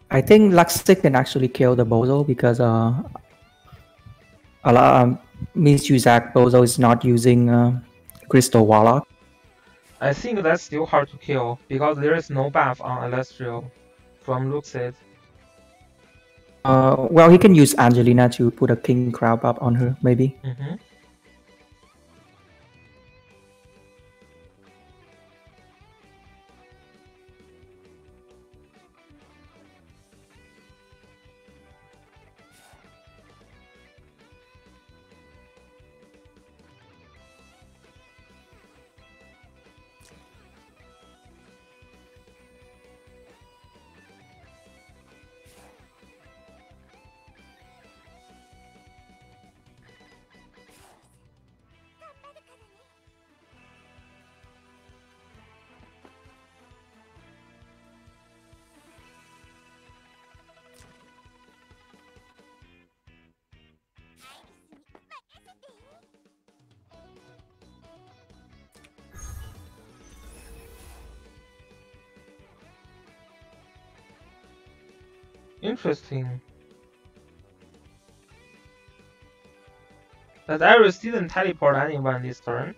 I think Luxic can actually kill the Bozo because Michuzak Bozo is not using Crystal Warlock. I think that's still hard to kill because there is no buff on Alastrio from Lukcid. Well, he can use Angelina to put a King Crab up on her, maybe. Interesting. That Iris didn't teleport anyone this turn.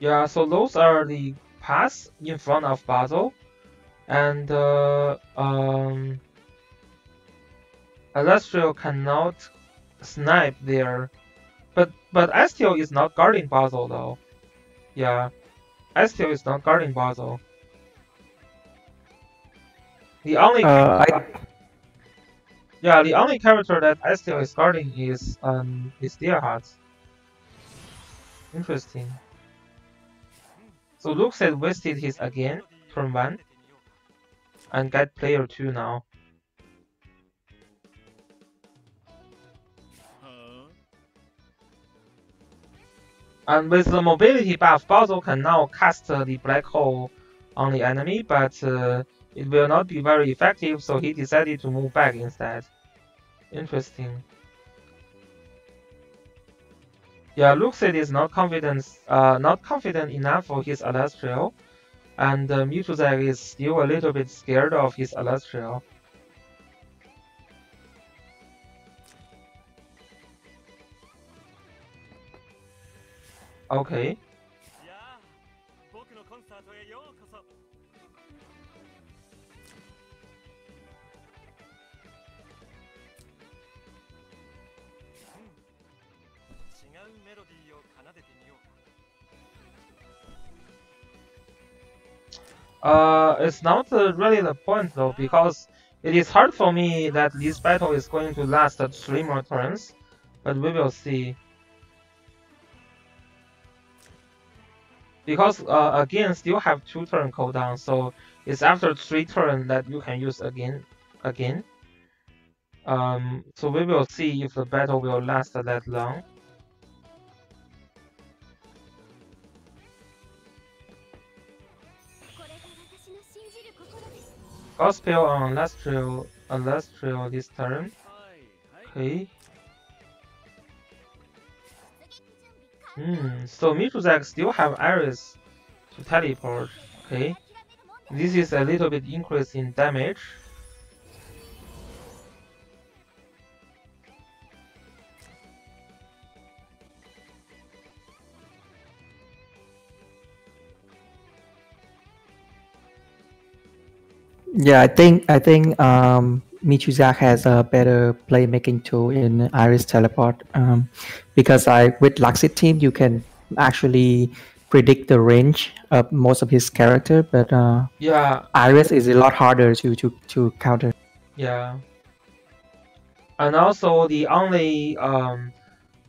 Yeah, so those are the paths in front of Basil, and Alastrio cannot snipe there. But Estiel is not guarding Basil though. Yeah, Estiel is not guarding Basil. The only I yeah, the only character that I still is guarding is Deerheart. Interesting. So Lukcid wasted his again, turn 1, and get player 2 now. And with the mobility buff, Baozo can now cast the black hole on the enemy, but it will not be very effective, so he decided to move back instead. Interesting. Yeah, Lukcid is not confident enough for his Celestial, and Michuzak is still a little bit scared of his Celestial. Okay. It's not really the point though, because it is hard for me that this battle is going to last 3 more turns, but we will see. Because again, still have 2 turn cooldown, so it's after 3 turn that you can use again. So we will see if the battle will last that long. Gospel on Lastral this turn. Okay. So Michuzak still have Iris to teleport. Okay. This is a little bit increase in damage. Yeah, I think Michuzak has a better playmaking tool in Iris Teleport. Because with Lukcid team you can actually predict the range of most of his character, but Yeah. Iris is a lot harder to counter. Yeah. And also the only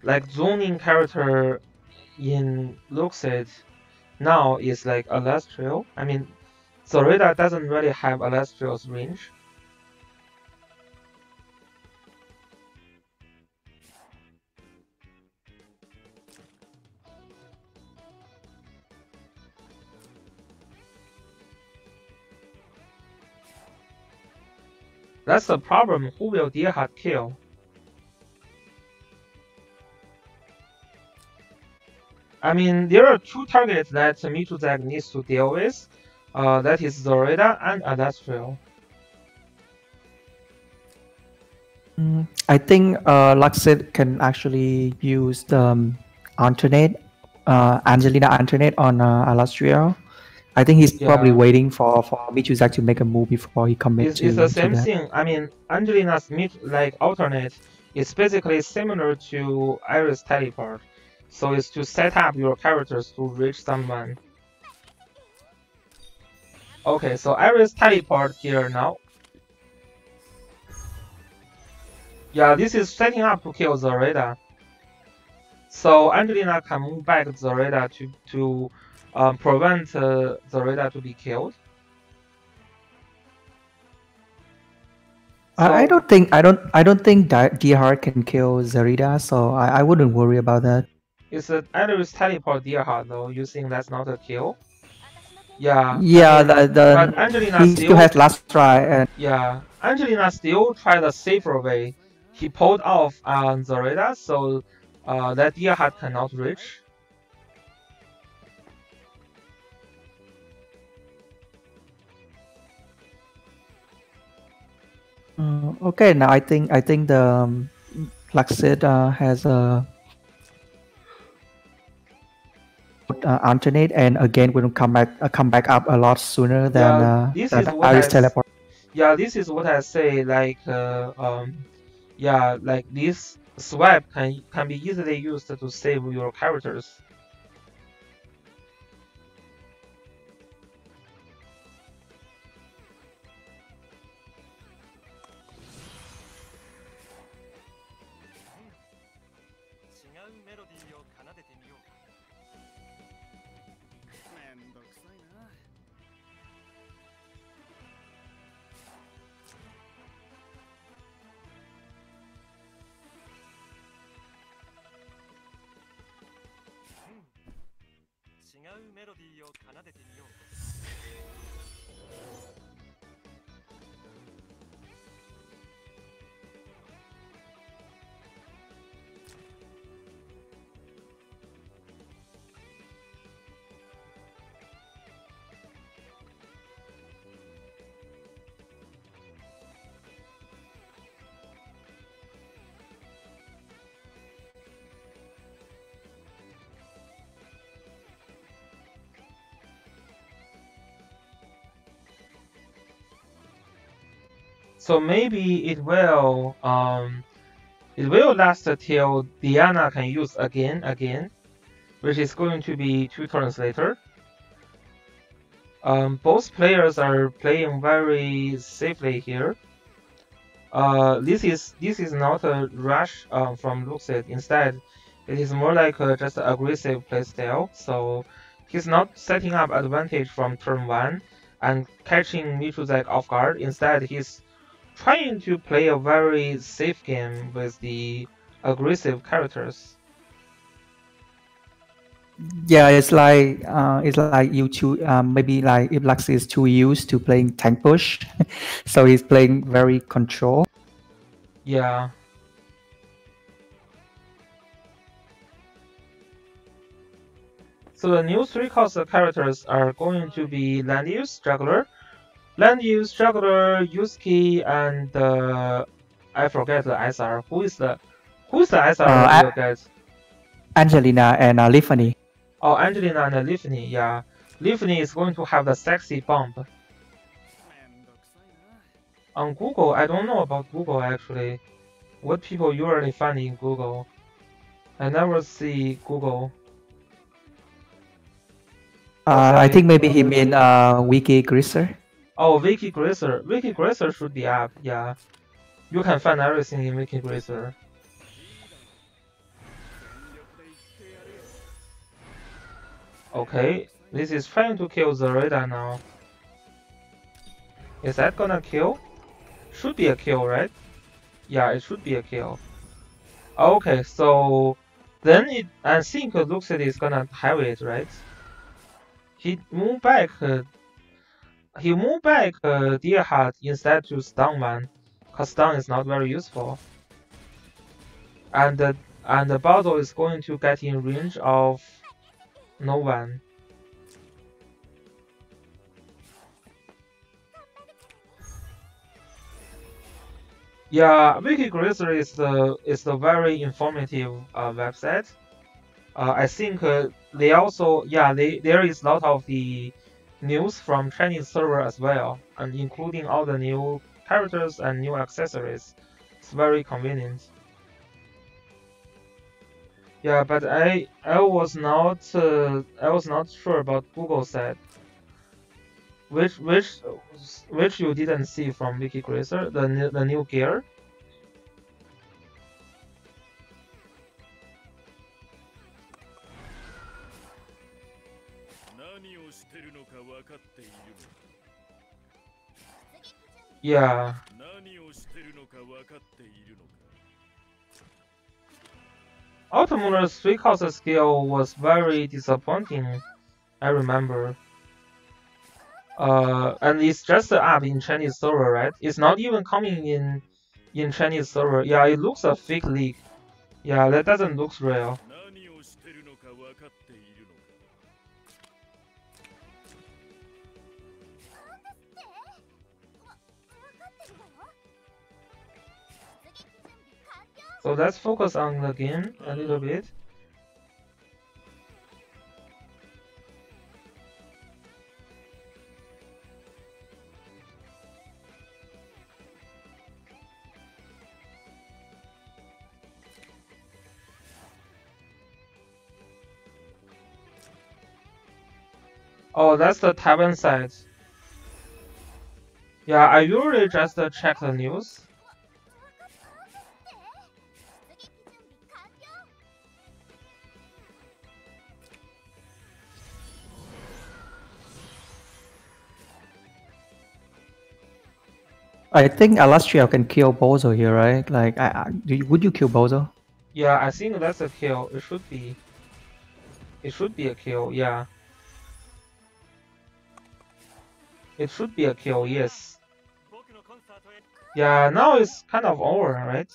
like zoning character in Lukcid now is like Celestial. I mean, Zorida doesn't really have Celestial's range. That's the problem. Who will Deerheart kill? I mean, there are 2 targets that Michuzak needs to deal with. That is Zorida and Celestial. I think Lukcid can actually use the alternate Angelina alternate on Alastria. I think he's probably waiting for Michuzak to make a move before he commits It's the to same that. thing. I mean, Angelina's like alternate is basically similar to Iris teleport. So it's to set up your characters to reach someone. Okay, so Iris teleport here now. Yeah, this is setting up to kill Zorida. So Angelina can move back Zorida to prevent Zorida to be killed. So, I don't think Deerheart can kill Zarida, so I wouldn't worry about that. it's an Iris teleport Deerheart though. You think that's not a kill? Yeah. Yeah, I mean, but Angelina he still has last try, and yeah, Angelina still tried a safer way. He pulled off on Zorida, so that Deerheart cannot reach. okay. Now I think the Lukcid has a alternate, and again will come back up a lot sooner than Iris teleport. Yeah, this is what I say. Like yeah, like this swap can be easily used to save your characters. So maybe it will last till Diana can use again, which is going to be 2 turns later. Both players are playing very safely here. This is not a rush from Lukcid. Instead, it is more like just an aggressive playstyle. So he's not setting up advantage from turn 1 and catching Michuzak off guard. Instead, he's trying to play a very safe game with the aggressive characters. Yeah, it's like you two maybe like if Lux is too used to playing tank push, so he's playing very control. Yeah. So the new 3-cost characters are going to be Landius, Juggler, Yusuke, and I forget the SR. Who's the SR you get? Angelina and Liffany. Oh, Angelina and Liffany, yeah. Liffany is going to have the sexy bump. On Google, I don't know about Google actually. What people usually find in Google? I never see Google. I think maybe he mean Langrisser. Oh, Langrisser. Langrisser should be up, yeah. You can find everything in Langrisser. Okay, this is trying to kill the radar now. Is that gonna kill? Should be a kill, right? Yeah, it should be a kill. Okay, so then I think Lukcid is gonna have it, right? He moved back. Deer Heart instead to stun one, cause stun is not very useful. And the bottle is going to get in range of no one. Yeah, Langrisser is the very informative website. I think they also there is a lot of the news from Chinese server as well, and including all the new characters and new accessories. It's very convenient. Yeah, but I was not sure about Google side. Which you didn't see from Langrisser, the new gear. Yeah. Automotor's 3-cost skill was very disappointing, I remember. And it's just up in Chinese server, right? It's not even coming in Chinese server. Yeah, it looks a fake leak. Yeah, that doesn't look real. So let's focus on the game a little bit. Oh, that's the Taiwan side. Yeah, I usually just check the news. I think Alastria can kill Bozo here, right? Like, would you kill Bozo? Yeah, I think that's a kill. It should be. It should be a kill. Yeah. It should be a kill, yes. Yeah, now it's kind of over, right?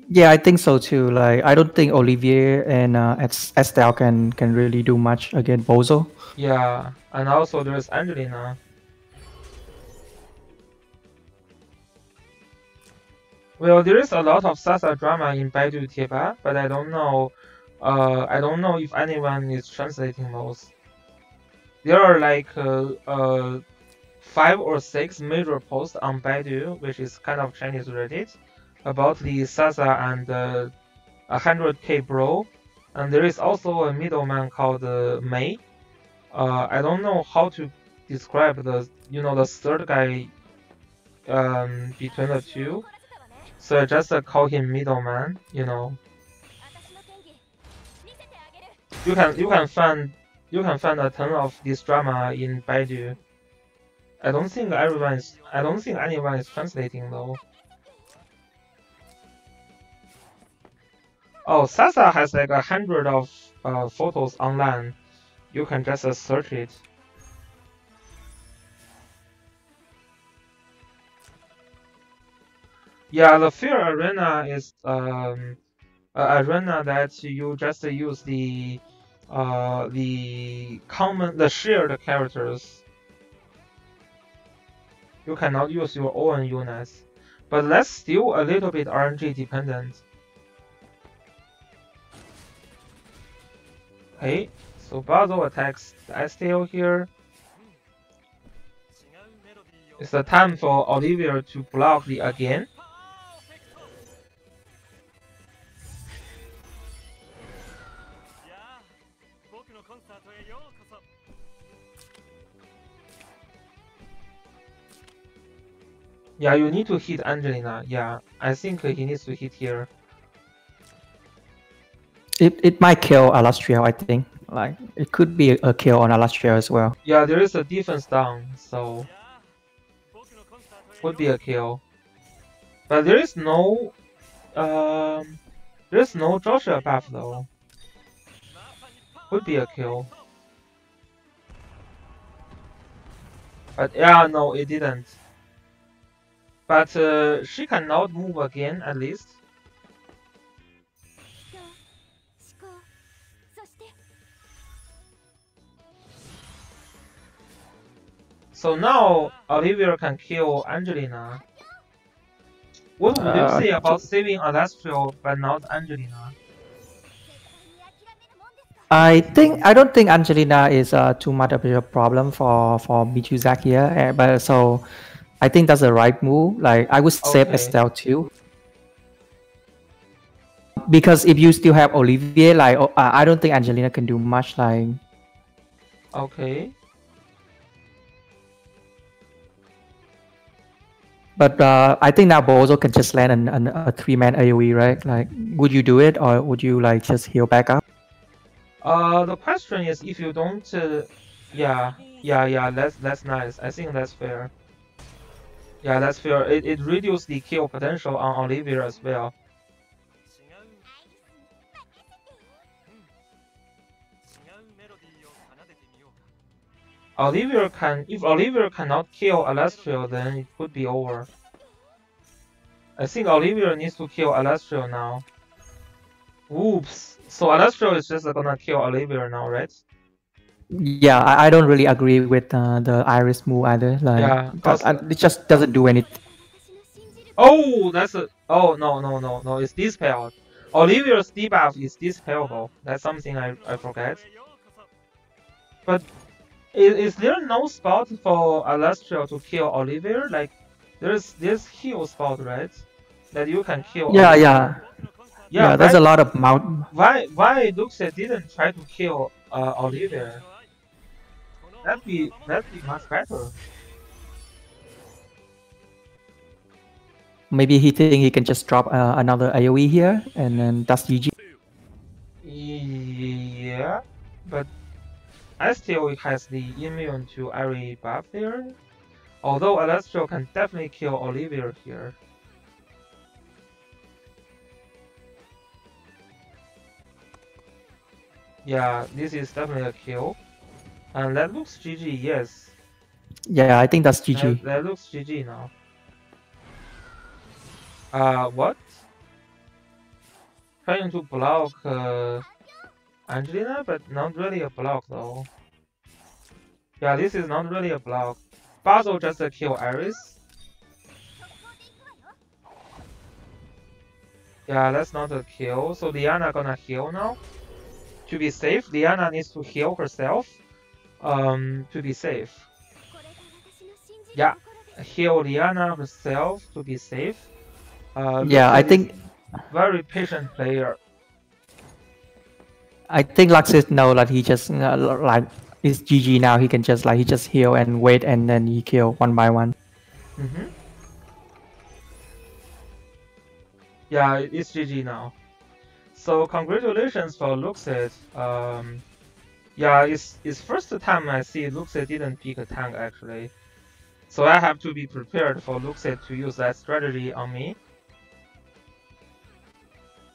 Yeah, I think so too. Like, I don't think Olivier and Estelle can really do much against Bozo. Yeah, and also there's Angelina. Well, there is a lot of Sasa drama in Baidu Tieba, but I don't know. I don't know if anyone is translating those. There are like 5 or 6 major posts on Baidu, which is kind of Chinese Reddit, about the Sasa and 100K bro. And there is also a middleman called Mei. I don't know how to describe the third guy between the two. So I just call him middleman. You can find a ton of this drama in Baidu. I don't think anyone is translating though. Oh, Sasa has like 100 of photos online. You can just search it. Yeah, the Fear Arena is arena that you just use the shared characters. You cannot use your own units, but that's still a little bit RNG dependent. Okay, so Bazo attacks the STL here. It's the time for Olivia to block the again. Yeah, you need to hit Angelina. Yeah, I think he needs to hit here. It might kill Alastriel, I think. Like, it could be a kill on Alastriel as well. Yeah, there is a defense down, so would be a kill. But there's no Joshua buff though. Would be a kill. But yeah, no, it didn't. But she cannot move again, at least. So now Olivia can kill Angelina. What would you say about saving Alastriel but not Angelina? I don't think Angelina is too much of a problem for Michuzak here, but so I think that's the right move. Like, I would save Okay. Estelle too, because if you still have Olivier, like, I don't think Angelina can do much. Like, okay. But I think now Bozo can just land a 3-man AoE, right? Like, would you do it, or would you like just heal back up? The question is if you don't. Yeah. That's nice. I think that's fair. Yeah, that's fair. It reduces the kill potential on Olivia as well. If Olivia cannot kill Alastriel, then it could be over. I think Olivia needs to kill Alastriel now. Oops. So Alastriel is just gonna kill Olivia now, right? Yeah, I don't really agree with the Iris move either. Like, Yeah, it just doesn't do anything. Oh, no, it's dispelled. Olivia's debuff is dispellable. That's something I forget. But is there no spot for Alastriel to kill Olivia? Like, there's this heal spot, right? That you can kill. Yeah, Olivia. Yeah, there's a lot of mount. Why Lukcid didn't try to kill Olivia? That'd be much better. Maybe he think he can just drop another AoE here, and then that's GG. Yeah, but I still has the immune to every buff there. Although Alastriel can definitely kill Olivia here. Yeah, this is definitely a kill. And that looks GG, yes. Yeah, I think that's GG. That looks GG now. What? Trying to block Angelina, but not really a block though. Yeah, this is not really a block. Basil just kill Iris. Yeah, that's not a kill. So Diana gonna heal now. To be safe, Diana needs to heal herself. To be safe. Yeah, heal Diana herself to be safe. Yeah, I Lukcid is think very patient player. Lukcid know that he just like it's GG now. He can just he just heal and wait, and then he kill one by one. Mm-hmm. Yeah, it's GG now. So congratulations for Lukcid. Yeah, it's first time I see Lukcid didn't pick a tank actually. So I have to be prepared for Lukcid to use that strategy on me.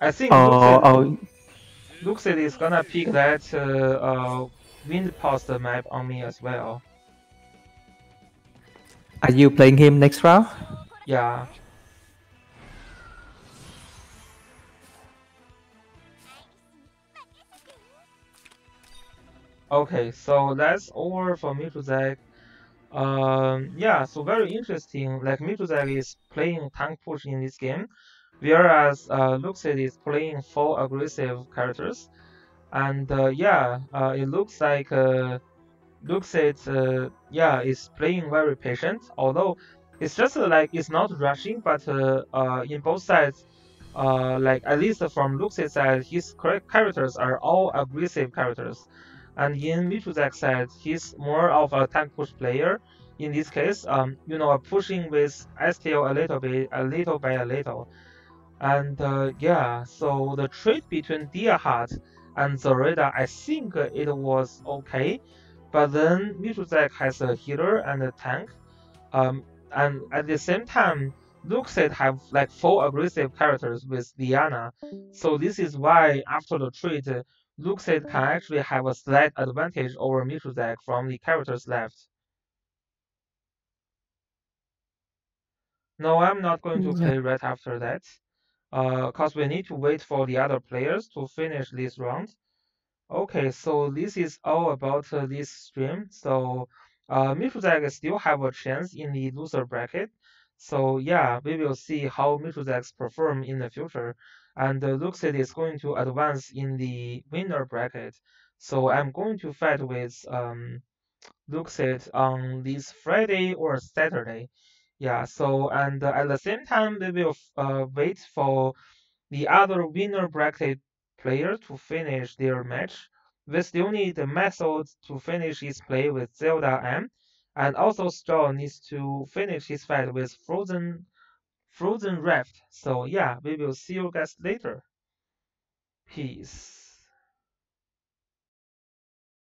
I think Oh, oh, Lukcid is gonna pick that wind post map on me as well. are you playing him next round? Yeah. Okay, so that's over for Michuzak. Yeah, so very interesting. Like Michuzak is playing tank push in this game, whereas Lukcid is playing full aggressive characters. And yeah, it looks like Lukcid, yeah, is playing very patient. Although it's just like it's not rushing, but in both sides, like at least from Lukcid's side, his characters are all aggressive characters. And in Michuzak's side, he's more of a tank push player. In this case, pushing with STL a little bit, a little by a little. And yeah, so the trade between Deerheart and Zoreda, I think it was okay. But then Michuzak has a healer and a tank. And at the same time, Lukcid have like four aggressive characters with Diana. So this is why after the trade, Lukcid can actually have a slight advantage over Michuzak from the characters left. No, I'm not going to Yeah. play right after that. Cause we need to wait for the other players to finish this round. Okay, so this is all about this stream. So Michuzak still have a chance in the loser bracket. So yeah, we will see how Michuzaks perform in the future. And Lukcid is going to advance in the winner bracket. So I'm going to fight with Lukcid on this Friday or Saturday. Yeah, so and at the same time, we will wait for the other winner bracket player to finish their match. We still need the method to finish his play with Zelda M, and also Straw needs to finish his fight with Frozen Raft. So yeah, we will see you guys later. Peace.